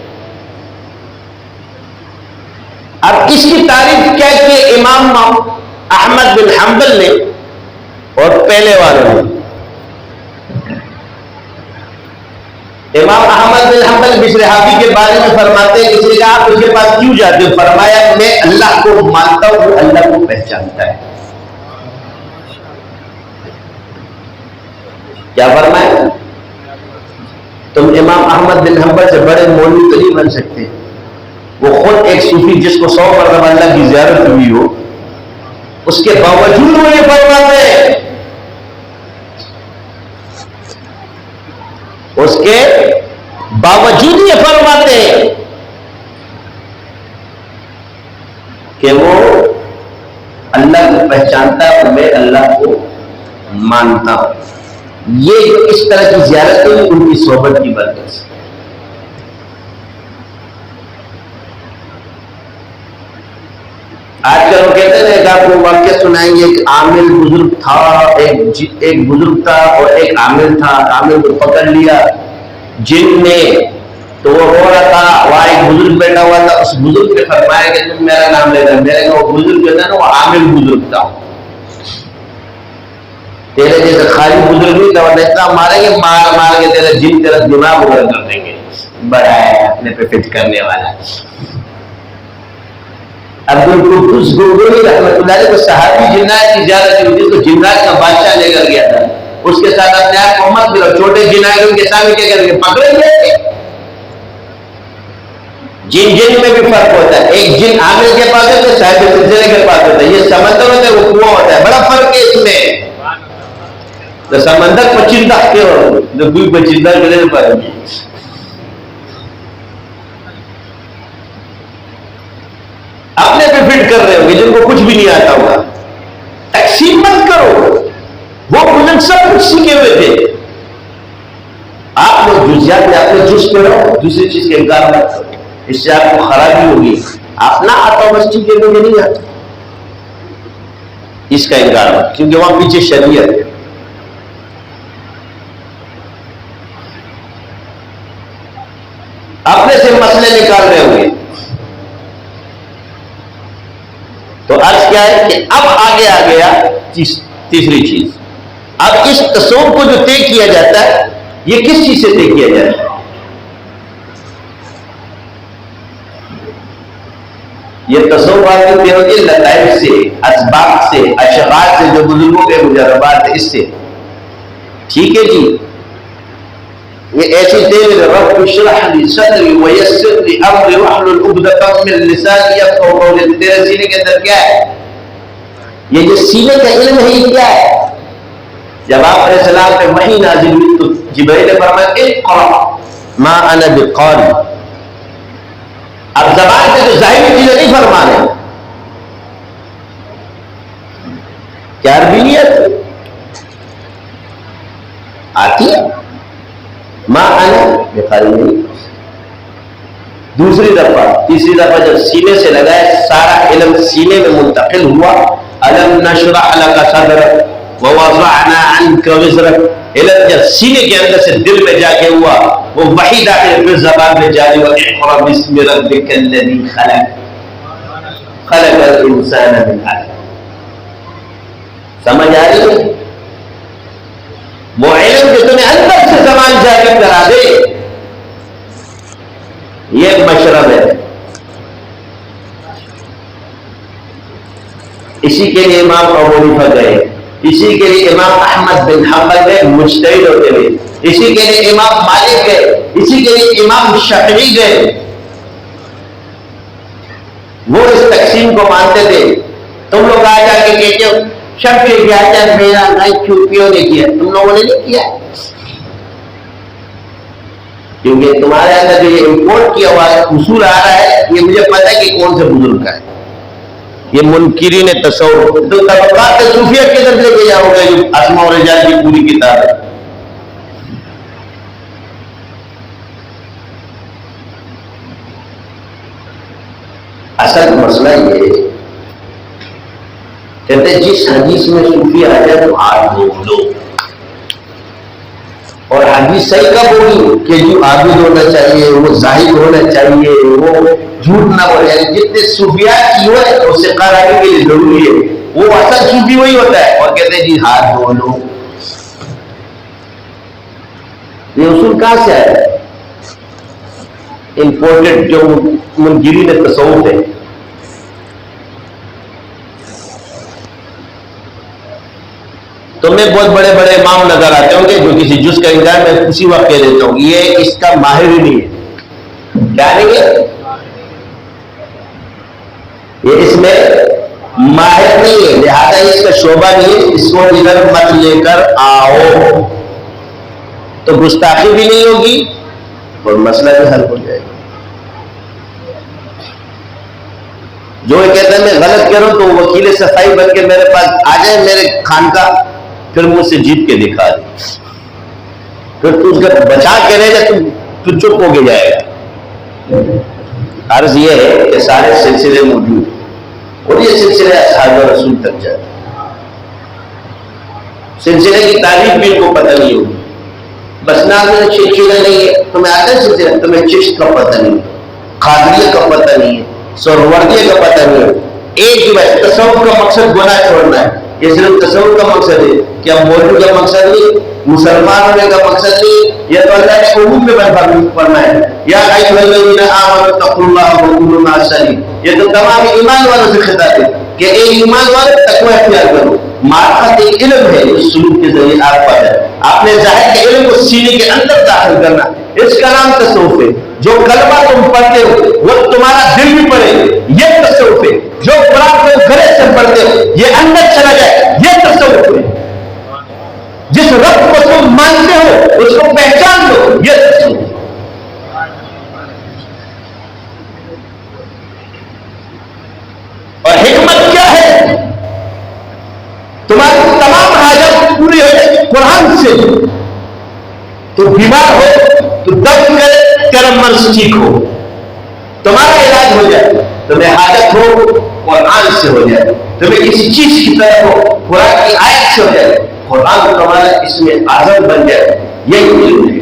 اب اس کی تعریف کیا کی امام احمد بن حنبل نے اور پہلے والوں نے۔ امام احمد بن حنبل بشر حافی کے بارے میں فرماتے ہیں، کسی نے کہا آپ اس کے پاس کیوں جاتے ہو؟ فرمایا میں اللہ کو مانتا ہوں، وہ اللہ کو پہچانتا ہے۔ کیا فرمایا؟ تم امام احمد بن حنبل سے بڑے مولوی تو نہیں بن سکتے۔ وہ خود ایک صوفی جس کو 100 مرتبہ اللہ کی زیارت ہوئی ہو، اس کے باوجود وہ یہ فرماتے ہیں، اس کے باوجود یہ فرماتے ہیں کہ وہ اللہ کو پہچانتا ہے اور میں اللہ کو مانتا ہوں۔ یہ جو اس طرح کی زیارت ہوئی ان کی صحبت کی برکت سے۔ آج کل وہ کہتے ہیں کہ آپ کو واقعہ سنائیں گے، ایک عامل بزرگ تھا، ایک بزرگ تھا اور ایک عامل تھا، عامل کو پکڑ لیا جن نے، تو وہ رو رہا تھا، وہاں ایک بزرگ بیٹھا ہوا تھا، اس بزرگ نے فرمایا کہ تم میرا نام لے رہے، میرے وہ بزرگ جو تھا نا وہ عامل بزرگ تھا، تیرے جیسے خالی بزرگ نہیں تھا، ورنہ اتنا ماریں گے، مار کے تیرے جن تیرا دماغ ادھر کر دیں گے، بڑا ہے اپنے پہ فٹ کرنے والا۔ عبدالقدوس گرگولی رحمۃ اللہ علیہ کو صحابی جنات کی زیارت ہوئی، جس کو جنات کا بادشاہ لے کر گیا تھا، اس کے ساتھ اپنے آپ کو مت ملو، چھوٹے جنات ان کے سامنے کیا کریں گے؟ پکڑیں گے، جن میں بھی فرق ہوتا ہے. ایک جن عامل کے پاس ہے تو صاحب سلسلے کے پاس ہوتا ہے. یہ سمندر ہوتا ہے, وہ کنواں ہوتا ہے. بڑا فرق ہے اس میں. تو سمندر پچندہ کے ہو تو کوئی پچندہ کے لیے پائے گی. اپنے پہ فٹ کر رہے ہو گے جن کو کچھ بھی نہیں آتا ہوگا. تقسیم مت کرو. وہ بزرگ سب کچھ سیکھے ہوئے تھے. آپ لوگ جزیات میں اپنے جز پہ رہو, دوسری چیز کا انکار مت کرو. اس سے آپ کو خرابی ہوگی. آپ نہ آتا بس ٹھیک ہے, مجھے نہیں آتا, اس کا انکار مت, کیونکہ وہاں پیچھے شریعت ہے. اپنے سے مسئلے نکال رہے ہوں گے. تو عرض کیا ہے کہ اب آگے آ گیا تیسری چیز. اب اس تصور کو جو طے کیا جاتا ہے, یہ کس چیز سے طے کیا جاتا ہے؟ یہ تصورات طے ہوتی ہے لطائف سے, اسباب سے, اشعار سے, جو بزرگوں کے مجربات ہے, اس سے. ٹھیک ہے جی, یہ ایسی دیر رب اشرح لی صدری ویسر لی امری واحلل عقدۃ من لسانی یفقهوا قولی. تیرے سینے کے اندر کیا ہے؟ یہ جو سینے کا علم ہے, یہ کیا ہے؟ جب آپ علیہ السلام پہ وحی نازل ہوئی تو جبرائیل نے فرمایا اقرأ ما انا بقاری. اب زبان سے تو ظاہری چیزیں نہیں فرما رہے. کیا عربی نہیں آتی ہے؟ ما انا بقاری نہیں. دوسری دفعہ, تیسری دفعہ جب سینے سے لگائے, سارا علم سینے میں منتقل ہوا. الم نشرح لک صدرک ووضعنا عنک وزرک. علم جب سینے کے اندر سے دل میں جا کے ہوا, وہ وحی داخل پھر زبان میں جاری ہوا. اقرأ بسم ربک الذی خلق خلق الانسان من علق. سمجھ آ رہی ہے؟ وہ علم جو تمہیں اندر سے زبان جاری کرا دے, یہ ایک مشرب ہے. اسی کے لیے امام ابو حنیفہ گئے, اسی کے لیے امام احمد بن حنبل گئے مجتہد ہوتے ہوئے, اسی کے لیے امام مالک گئے, اسی کے لیے امام شافعی گئے. وہ اس تقسیم کو مانتے تھے. تم لوگ آ جا کے کہتے ہو شب کے کیا چاہے میرا نہیں کیوں نہیں کیا؟ تم لوگوں نے نہیں کیا, کیونکہ تمہارے اندر جو یہ امپورٹ کیا ہوا اصول آ رہا ہے, یہ مجھے پتہ ہے کہ کون سے بزرگ کا ہے. یہ منکرین تصور تو طبقات صوفیہ کے طرف لے کے جاؤ گے, جو اسماء و رجال کی پوری کتاب ہے. اصل مسئلہ یہ ہے, کہتے ہیں جس حدیث میں صوفی آ جائے تو ہاتھ دھو لو. اور حدیث صحیح کب ہوگی کہ جو عابد ہونا چاہیے, وہ زاہد ہونا چاہیے, وہ جھوٹ نہ بولے. جتنے صوفیات کی ہوئے اس سے قرآن کے لیے ضروری ہے, وہ اصل صوفی وہی ہوتا ہے. اور کہتے ہیں جی ہاتھ دھو لو. یہ اصول کہاں سے آیا؟ امپورٹڈ جو منکرین تصوف ہے. تمہیں بہت بڑے بڑے امام نظر آتے ہوں گے جو کسی جز کا انکار میں اسی وقت کہہ دیتا ہوں, یہ اس کا ماہر ہی نہیں ہے. کیا نہیں ہے؟ یہ اس میں ماہر نہیں ہے, لہذا اس کا شعبہ نہیں ہے, اس کو ادھر مت لے کر آؤ. تو گستاخی بھی نہیں ہوگی اور مسئلہ بھی حل ہو جائے گا. جو یہ کہتا ہے میں غلط کروں تو وکیل صفائی بن کے میرے پاس آ جائے میرے خانقاہ, پھر مجھ سے جیت کے دکھا دے, پھر تو اس کا بچا کے رہے گا, تو چپ ہو کے جائے گا. عرض یہ ہے کہ سارے سلسلے موجود اور یہ سلسلے اصحاب رسول تک جاتے. سلسلے کی تعریف بھی ان کو پتہ نہیں ہوگی. بس نام میں چشتیہ نہیں ہے, تمہیں آتا ہے سلسلہ, تمہیں چشت کا پتہ نہیں, قادریہ کا پتہ نہیں ہے, سہروردیہ کا پتہ نہیں ہے. ایک ہی بات, تصوف کا مقصد گناہ چھوڑنا ہے. یہ صرف تصوف کا مقصد ہے, کیا مولوی کا مقصد نہیں, مسلمان ہونے کا مقصد نہیں. یہ تو اللہ نے عموم میں فرمایا ہے, یا ایھا الذین آمنوا اتقوا اللہ وکونوا مع الصادقین. یہ تو تمام ایمان والوں سے خطاب ہے کہ اے ایمان والو تقوی اختیار کرو. معرفت ایک علم ہے جو سلوک کے ذریعے آپ پاتے ہیں. آپ نے ظاہر کے علم کو سینے کے اندر داخل کرنا, اس کا نام تصوف ہے. جو کلمہ تم پڑھتے ہو وہ تمہارا دل بھی پڑھے، یہ تصوف ہے. جو قرآن کو گلے سے پڑھتے ہو یہ اندر چلا جائے، یہ تصوف ہے. جس رب کو تم مانتے ہو اس کو پہچان دو، یہ تصوف ہے. اور حکمت کیا ہے؟ تمہاری تمام حاجت پوری ہو جائے قرآن سے. تو بیمار ہو تو دم کرے کرم مرض ٹھیک ہو، تمہارا علاج ہو جائے. تمہیں حاجت ہو قرآن سے ہو جائے، تمہیں کسی چیز کی طرف ہو قرآن کی آیت سے ہو جائے، قرآن تمہارا اس میں اعظم بن جائے. یہی علم ہے.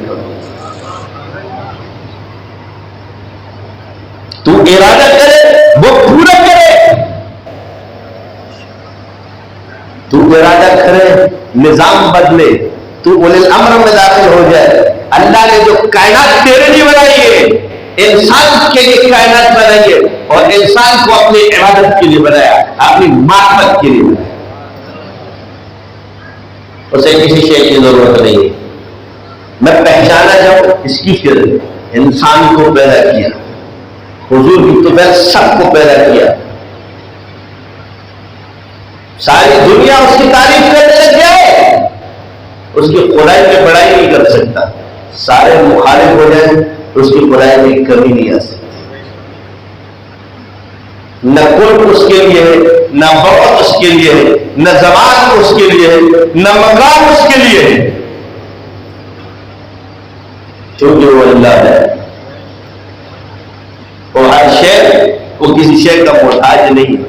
تو ارادہ کرے وہ پورا کرے، تو ارادہ کرے نظام بدلے، تو اولی الامر میں داخل ہو جائے. اللہ نے جو کائنات تیرے لیے بنائی ہے، انسان کے لیے کائنات بنائی ہے، اور انسان کو اپنی عبادت کے لیے بنایا، اپنی معرفت کے لیے بنایا. اسے کسی شے کی ضرورت نہیں ہے. میں پہچانا جاؤں اس کی فکر. انسان کو پیدا کیا، حضور کی تو سب کو پیدا کیا. ساری دنیا اس کی تعریف کرنے لگ جائے، اس کی خدائی میں بڑائی نہیں کر سکتا. سارے مخالف ہو جائیں اس کی خدائی میں کمی نہیں آ سکتی. نہ قرب اس کے لیے ہے، نہ وقت اس کے لیے ہے، نہ زمان اس کے لیے ہے، نہ مقام اس کے لیے ہے. کیونکہ وہ اللہ ہے. اور ہر شے کو کسی شے کا محتاج نہیں،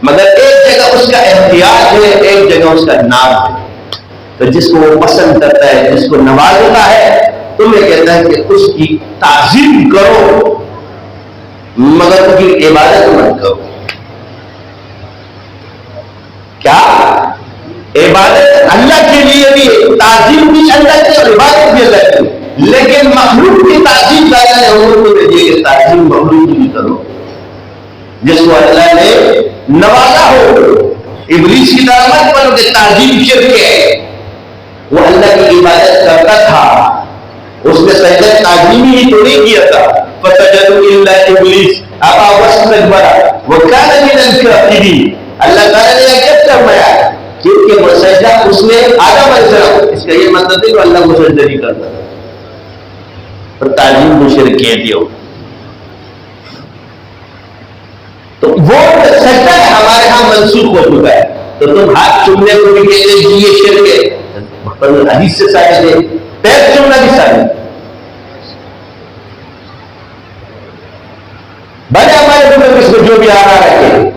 مگر ایک جگہ اس کا احتیاط ہے، ایک جگہ اس کا نام ہے. تو جس کو وہ پسند کرتا ہے، جس کو نوازتا ہے، تمہیں کہتا ہے کہ اس کی تعظیم کرو مگر اس کی عبادت مت کرو. کیا عبادت اللہ کے لیے بھی، تعظیم بھی اللہ کی اور عبادت بھی اللہ کی، لیکن مخلوق کی تعظیم اللہ نے حضور کو دے دی کہ تعظیم مخلوق کی بھی کرو. جس کو اللہ نے نوازا ہو، ابلیس کی طرح مت بنو کہ تعظیم شرک ہے. وہ اللہ کی عبادت کرتا تھا، اس نے سجدہ تعظیمی ہی تو نہیں کیا تھا. فسجدوا الا ابلیس ابى واستكبر وكان من الكافرين. اللہ تعالیٰ نے کیا فرمایا؟ کیونکہ وہ سجدہ اس نے آدم علیہ السلام، اس کا یہ مطلب ہے کہ اللہ کو سجدہ نہیں کرتا تھا. اور تعظیم کو شرک کہتے ہو. تو وہ سجدہ ہمارے ہاں منسوخ ہو چکا ہے. تو تم ہاتھ چومنے کو بھی کہتے ہیں یہ شرک ہے، حدیث سے ثابت ہے. پیر چومنا بھی ثابت. بھلے ہمارے بزرگ اس کو جو بھی آ رہا رکھے،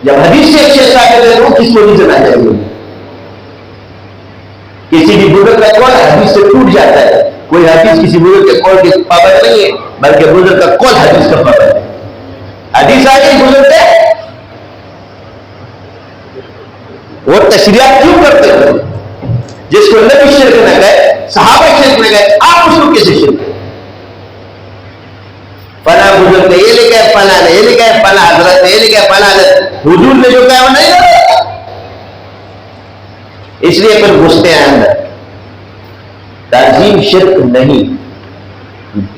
جب حدیث سے ایک شے ثابت ہے تو کس کو نہیں چلنا چاہیے. کسی بھی بزرگ کا قول حدیث سے ٹوٹ جاتا ہے. کوئی حدیث کسی بزرگ کے قول کے پابند نہیں ہے، بلکہ بزرگ کا قول حدیث کا پابند ہے. حدیث آ گئی بزرگ ہے، وہ تشریحات کیوں کرتے ہو؟ جس کو نبی شرک نہ گئے، صحابہ شرک نہ گئے، آپ اس کو کیسے شرک کریں؟ فلاں بزرگ نے یہ لکھا ہے، فلاں نے یہ لکھا ہے، فلاں حضرت نے یہ لکھا ہے، فلاں حضرت. حضور نے جو کہا وہ نہیں لکھا. اس لیے پھر گھستے ہیں اندر. تعظیم شرک نہیں،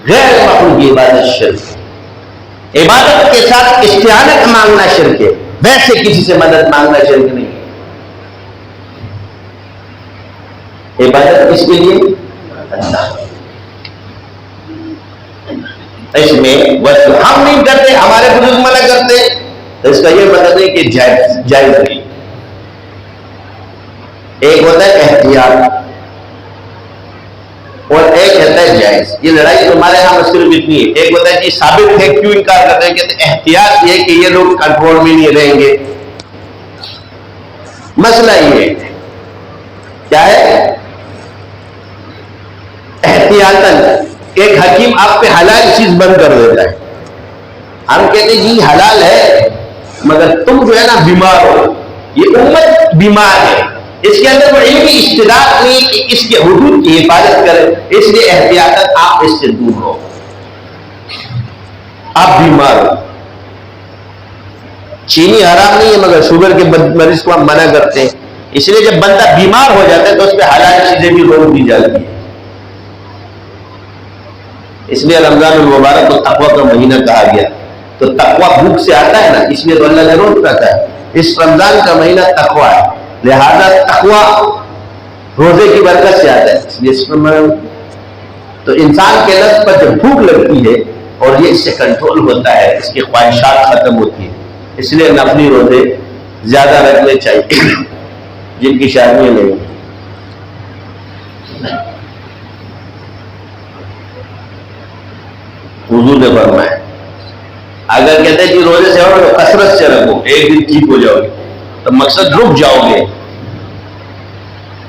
غیر مخلوق کی عبادت شرک. عبادت کے ساتھ استعانت مانگنا شرک ہے، ویسے کسی سے مدد مانگنا شرک نہیں. عبادت کس کے لیے؟ اللہ. اس میں ہم نہیں کرتے، ہمارے بزرگ منع کرتے، تو اس کا یہ مطلب ہے کہ جائز نہیں. ایک ہوتا ہے احتیاط اور ایک ہوتا ہے جائز. یہ لڑائی تمہارے یہاں صرف اتنی ہے. ایک ہوتا ہے کہ ثابت ہے، کیوں انکار کرتے ہیں؟ کہتے ہیں احتیاط یہ کہ یہ لوگ کنٹرول میں نہیں رہیں گے. مسئلہ یہ کیا ہے؟ احتیاطاً ایک حکیم آپ پہ حلال چیز بند کر دیتا ہے. ہم کہتے ہیں جی حلال ہے مگر تم جو ہے نا بیمار ہو، یہ امت بیمار ہے، اس کے اندر وہ علمی استعداد نہیں کہ اس کے حدود کی حفاظت کرے، اس لیے احتیاطاً آپ اس سے دور ہو. آپ بیمار ہو. چینی حرام نہیں ہے مگر شوگر کے مریض کو ہم منع کرتے ہیں. اس لیے جب بندہ بیمار ہو جاتا ہے تو اس پہ حلال چیزیں بھی روک دی جاتی ہیں. اس لیے رمضان المبارک کو تقوی کا مہینہ کہا گیا. تو تقوی بھوک سے آتا ہے نا، اس لیے تو اللہ نے روز رکھا ہے. اس رمضان کا مہینہ تقوی ہے، لہذا تقوی روزے کی برکت سے آتا ہے. اس لیے اس میں تو انسان کے نفس پر جب بھوک لگتی ہے اور یہ اس سے کنٹرول ہوتا ہے، اس کی خواہشات ختم ہوتی ہے. اس لیے نفلی روزے زیادہ رکھنے چاہیے جن کی شادیاں نہیں. حضور نے فرمایا اگر کہتے ہیں کہ روزے سے ہو تو کثرت سے رکھو، ایک دن ٹھیک ہو جاؤ گے تو مقصد رک جاؤ گے.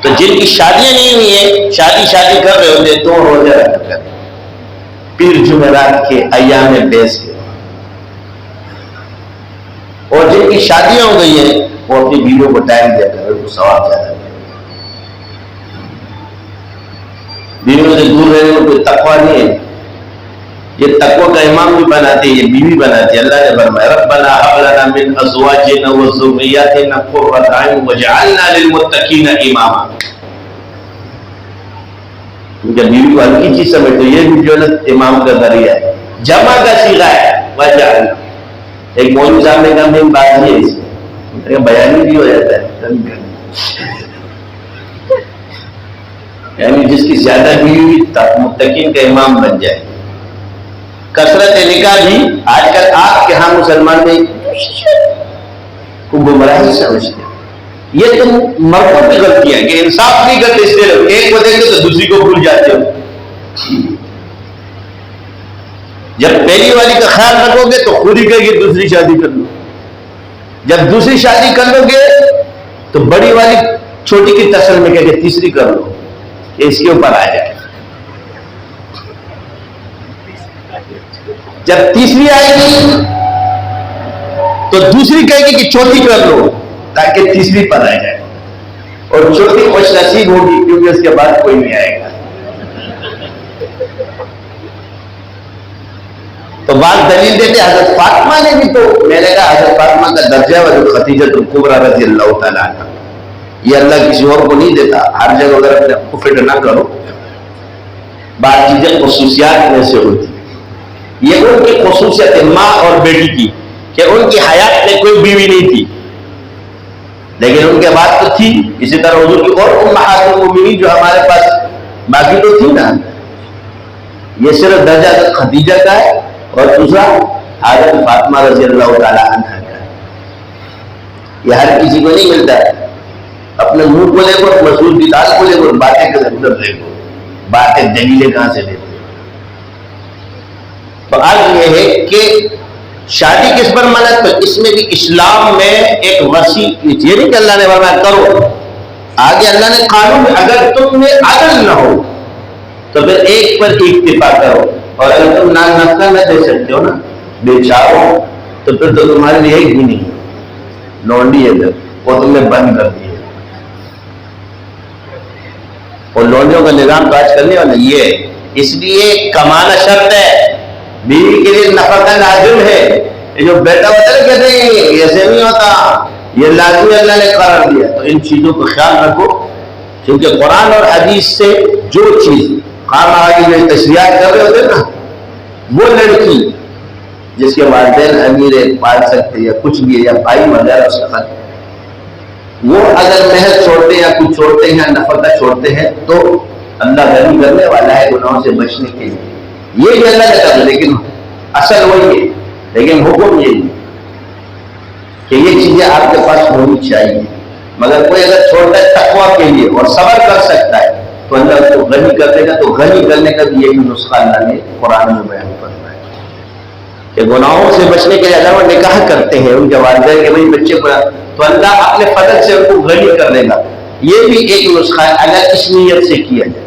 تو جن کی شادیاں نہیں ہوئی ہیں، شادی کر رہے ہوتے تو روزے رکھا کریں پیر جمعرات کے ایام بیس کے. اور جن کی شادیاں ہو گئی ہیں وہ اپنی بیویوں کو ٹائم دیا کریں، ان کو ثواب زیادہ ہے. بیویوں سے دور رہنے میں کوئی تقویٰ نہیں ہے. یہ تقویٰ کا امام بھی بناتے ہیں، یہ بیوی بناتی ہے. اللہ نے فرمایا ربنا هب لنا من ازواجنا وذرياتنا قرة اعين واجعلنا للمتقين اماما. جب بیوی کو ہلکی چیز سمجھتے یہ بھی جو ہے امام کا ذریعہ ہے، جمع کا صیغہ ہے. واجعلنا ایک مولوی صاحب نے کہا میں بات نہیں ہے اس میں بیانی بھی ہو جاتا ہے، یعنی جس کی زیادہ بیوی متقین کا امام بن جائے. کثرت نکاح بھی آج کل آپ کے ہاں مسلمان میں کو گمراہی سمجھتے ہیں. یہ تم مردوں کی غلطی ہے کہ انصاف نہیں کرتے، اس لیے ایک کو دیکھتے تو دوسری کو بھول جاتے ہو. جب پہلی والی کا خیال رکھو گے تو خود ہی کہے گی دوسری شادی کر لو. جب دوسری شادی کر لو گے تو بڑی والی چھوٹی کی تسل میں کہے گی تیسری کر لو کہ اس کے اوپر آ جائے. جب تیسری آئے گی تو دوسری کہے گی کہ چوتھی کر لو تاکہ تیسری پر آ جائے، اور چوتھی خوش نصیب ہوگی کیونکہ اس کے بعد کوئی نہیں آئے گا. تو بات دلیل دیتے حضرت فاطمہ نے بھی، تو میں نے کہا حضرت فاطمہ کا درجہ ہے جو خدیجہ الکبریٰ رضی اللہ تعالیٰ عنہ، یہ اللہ کسی اور کو نہیں دیتا. ہر جگہ اگر اپنے آپ کو فٹ نہ کرو، بات چیزیں خصوصیات میں سے ہوتی. یہ ان کی خصوصیت ہے ماں اور بیٹی کی کہ ان کی حیات میں کوئی بیوی نہیں تھی لیکن ان کے بعد تو تھی. اسی طرح حضور کی اور امہات المومنین جو ہمارے پاس باقی تو تھی نا. یہ صرف درجہ حضرت خدیجہ کا ہے اور دوسرا حضرت فاطمہ رضی اللہ تعالیٰ عنہ کا ہے. یہ ہر کسی کو نہیں ملتا ہے. اپنے منہ کو لے کر، مسعود کی دال کو لے کر، باتیں کے اندر لے کر، باتیں دلیلیں کہاں سے لیتے. تو آج یہ ہے کہ شادی کس پر منع، تو اس میں بھی اسلام میں ایک وسیع، یہ نہیں کہ اللہ نے فرمایا کرو، آگے اللہ نے قانون اگر تم میں عدل نہ ہو تو پھر ایک پر اکتفا کرو، اور اگر تم نفقہ نہ دے سکتے ہو نا، بے چاہو، تو پھر تو تمہارے لیے ایک بھی نہیں لونڈی ہے وہ تم نے بند کر دی ہے. اور لونڈیوں کا نظام تو آج کرنے والا یہ ہے. اس لیے کمانا شرط ہے، بیوی کے لیے نفقہ لازم ہے. یہ جو بیٹا ہوتا ہے کہتے ہیں یہ ایسے نہیں ہوتا، یہ لازمی اللہ نے قرار دیا. تو ان چیزوں کو خیال رکھو، کیونکہ قرآن اور حدیث سے جو چیز خام آگے جو تشریحات کر رہے ہوتے نا، وہ لڑکی جس کے والدین امیر پال سکتے یا کچھ بھی یا بھائی وغیرہ اس کا خط، وہ اگر مہر چھوڑتے یا کچھ چھوڑتے ہیں یا نفقہ چھوڑتے ہیں تو اللہ غنی کرنے والا ہے گناہوں سے بچنے کے لیے. یہ بھی اللہ نے کہا، لیکن اصل وہی ہے، لیکن حکم یہ کہ یہ چیزیں آپ کے پاس ہونی چاہیے. مگر کوئی اگر چھوڑتا ہے تقویٰ کے لیے اور صبر کر سکتا ہے تو اللہ اس کو غنی کر دے گا. تو غنی کرنے کا بھی یہی نسخہ اللہ نے قرآن میں بیان کرنا ہے کہ گناہوں سے بچنے کے علاوہ نکاح کرتے ہیں ان کے والدین کے بھائی بچے کو، تو اللہ اپنے فضل سے ان کو غنی کر دے گا. یہ بھی ایک نسخہ ہے اگر اس نیت سے کیا جائے.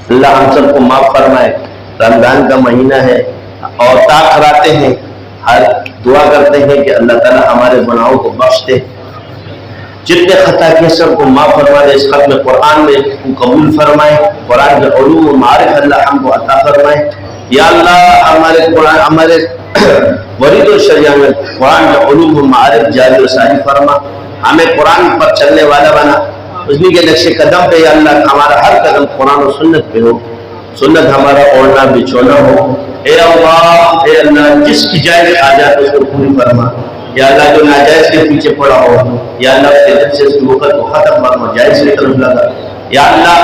اللہ ہم سب کو معاف فرمائے. رمضان کا مہینہ ہے، اوقات کراتے ہیں، ہر دعا کرتے ہیں کہ اللہ تعالیٰ ہمارے گناہوں کو بخش دے، جتنے خطا کیے سب کو معاف فرما دے. اس ختم قرآن میں قبول فرمائے. قرآن کے علوم و معارف اللہ ہم کو عطا فرمائے. یا اللہ ہمارے قرآن، ہمارے ورید و شریعہ میں قرآن کے علوم و معارف جاری و ساری فرما. ہمیں قرآن پر چلنے والا بنا، حضور کے نقش قدم پہ یا اللہ ہمارا ہر قدم قرآن و سنت پہ ہو، سنت ہمارا اوڑھنا بچھونا ہو۔ اے اللہ جس کی جائز حاجات اس کو پوری فرما، یا اللہ جو ناجائز کے پیچھے پڑا ہو یا اللہ اس کے دل سے اس کی وقت کو ختم فرما، جائز کی طرف لگا۔ یا اللہ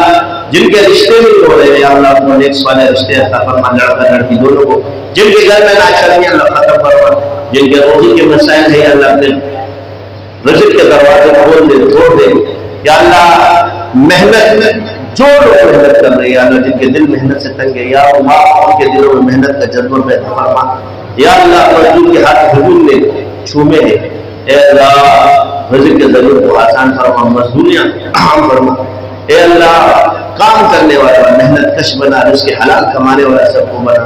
جن کے رشتے بھی ہو رہے ہیں یا اللہ اپنے نیک صالح رشتے عطا فرما، لڑکا لڑکی دونوں کو، جن کے گھر میں ناچلنی اللہ ختم فرما، جن کے روزی کے مسائل ہیں اللہ اپنے رزق کے دروازے کھول دے، توڑ دے۔ یا اللہ محنت جو لوگ محنت کر رہے ہیں یا اللہ جن کے دل محنت سے تنگ ہے یا اللہ ان کے دلوں میں محنت کا جذبہ پیدا فرما۔ یا اللہ مزدور کے ہاتھ حضور نے چھومے ہیں، اے اللہ رزق کے ذریعے کو آسان فرما، مزدوریاں عام فرما۔ اے اللہ کام کرنے والا محنت کش بنا، رزق حلال کمانے والا سب کو بنا۔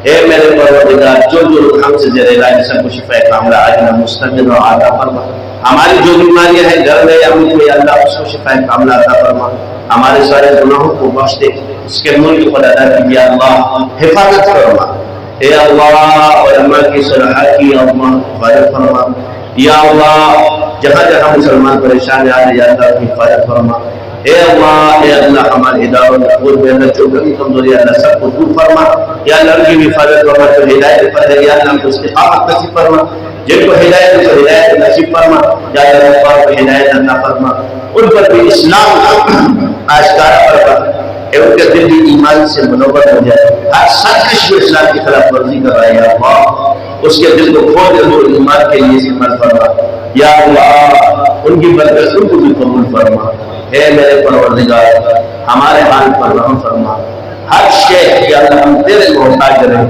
اے میرے پروردگار جو لوگ ہم سے زیر علاج سب کو شفا کاملہ عاجلہ مستقبل و عطا فرما۔ ہماری جو بیماریاں ہیں گھر میں یا ملک میں یا اللہ اس کو شفا کاملہ عطا فرما۔ ہمارے سارے گناہوں کو بخش دے، اس کے ملک پر ادا کی یا اللہ حفاظت فرما۔ اے اللہ علماء کی صلاح کی اللہ حفاظت فرما۔ یا اللہ جہاں جہاں مسلمان پریشان آ رہے یا اللہ کی حفاظت فرما۔ اے اللہ ہمارے اداروں میں خود محنت جو کمی کمزوری اللہ سب کو دور فرما۔ یا اللہ ان کی حفاظت فرما، جو ہدایت پر ہے یا اللہ ان کو استقامت نصیب فرما، جن کو ہدایت ہے تو ہدایت نصیب فرما۔ یا اللہ کو ہدایت عطا فرما، ان پر بھی اسلام آشکارا فرما، ان کے دل بھی ایمان سے منور ہو جائے۔ ہر سرکش میں اسلام کی خلاف ورزی کر رہا ہے یا اللہ اس کے دل کو کھول دے، وہ ایمان کے لیے استعمال فرما۔ یا اللہ ان کی برکت ان کو بھی قبول فرما۔ اے میرے پروردگار ہمارے حال پر رحم فرما، ہر شے یا اللہ ہم تیرے محتاج رہے،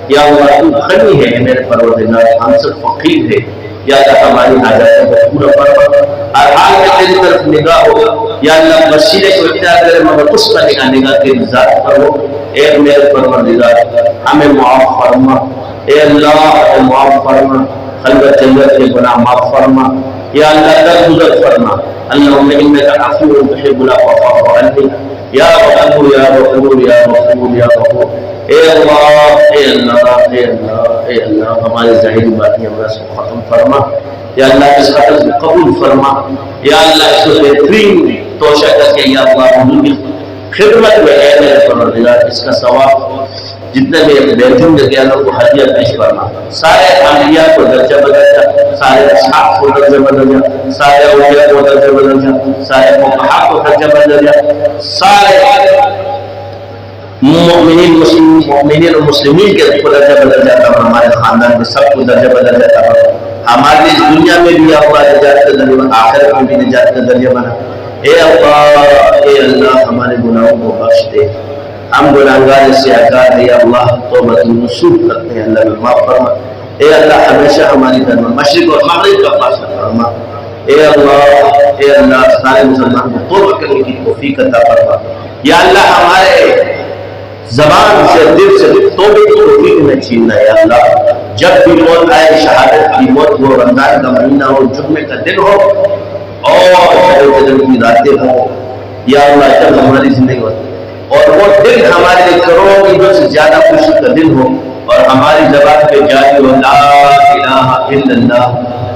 یا اللہ تو غنی ہے میرے پروردگار، ہم سب فقیر ہے، یا اللہ ہماری حاجات کو پورا فرما۔ ہر حال میں تیری طرف نگاہ ہو، یا اللہ وسیلے کو اختیار کرے مگر اس کا نگاہ تیری ذات پر ہو۔ اے میرے پروردگار ہمیں معاف فرما، اے اللہ ہمیں معاف فرما، خلوت جنت کے گناہ معاف فرما، یا اللہ درگزر فرما۔ اللہم انک عفو تحب العفو فاعف عنی، یا غفور یا غفور یا غفور یا غفور۔ اے اللہ اے اللہ اے اللہ اے اللہ ہماری ظاہری باتیں ہمارا سب ختم فرما، یا اللہ اس ختم کو قبول فرما۔ یا اللہ اس کو بہترین توشہ کر کے یا اللہ حضور کی خدمت میں اے میرے پروردگار اس کا ثواب جتنے بھی بہترین لگے اللہ کو ہدیہ پیش کرنا۔ سارے انبیاء کو درجہ بدل جا، سارے اصحاب کو درجہ بدل جا، سارے اولیاء کو درجہ بدل جا، سارے فقہاء کو درجہ بدل جا، سارے مومنین و مسلمین کے درجہ بدل جاتا ہے، ہمارے خاندان میں سب کو درجہ بدل جاتا ہے، ہماری اس دنیا میں بھی اللہ نجات کا ذریعہ، آخرت میں بھی نجات کا ذریعہ بنا۔ اے اللہ ہمارے گناہوں کو بخش دے، ہم گناہگار سے آگاہ ہے، یا اللہ توبہ نصوح کرتے ہیں، اللہ میں معاف فرما۔ اے اللہ ہمیشہ ہماری درمیان مشرق اور مغرب کا فاصلہ فرما۔ اے اللہ سارے مسلمان کو توبہ کرنے کی توفیق عطا فرما۔ یا اللہ ہمارے زبان سے دل سے توبہ کی توفیق میں چھیننا ہے، یا اللہ جب بھی موت آئے شہادت کی موت ہو، رمضان کا مہینہ ہو، جمعے کا دن ہو اور شب قدر کی راتیں ہو، یا اللہ جب ہماری زندگی ہوتی اور وہ دن ہمارے لیے کروڑوں عیدوں سے زیادہ خوشی کا دن ہو اور ہماری زبان پہ جاری ہو لا الہ الا اللہ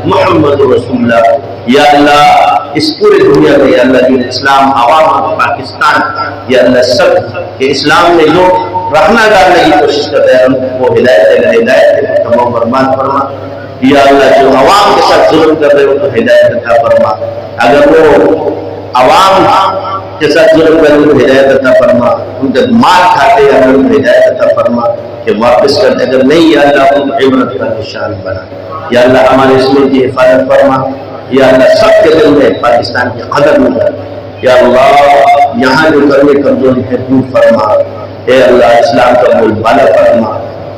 محمد رسول اللہ۔ یا اللہ اس پورے دنیا میں یا اللہ دین اسلام عوام پاکستان یا اللہ سب کہ اسلام میں جو رکھنا ڈالنے کی کوشش کرتے ہیں وہ ہدایت تمام برباد فرما۔ یا اللہ جو عوام کے ساتھ ظلم کر رہے ہو تو ہدایت عطا فرما، اگر وہ عوام کے ساتھ ظلم کرنے کو ہدایت عطا فرما، ان کا مال کھاتے ہیں ان کو ہدایت عطا فرما کہ واپس کرتے، اگر نہیں یا اللہ ان کو عبرت کا نشان بنا۔ یا اللہ ہمارے اس ملک کی حفاظت فرما، یا اللہ سب کے دل میں پاکستان کی قدر میں کر، یا اللہ یہاں جو کرنے کمزوری ہے دور فرما۔ اے اللہ اسلام کا بول بالا فرما،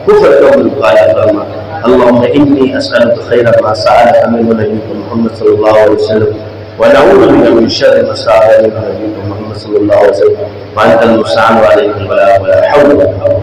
کفر کا بول بالا فرما۔ اللہم انی اسألک خیر ما سألک منہ نبیک محمد صلی اللہ علیہ وسلم ونعوذ بك من شر ما استعاذ منه نبيك محمد صلى الله عليه وسلم وانت المستعان وعليك البلاغ ولا حول ولا قوة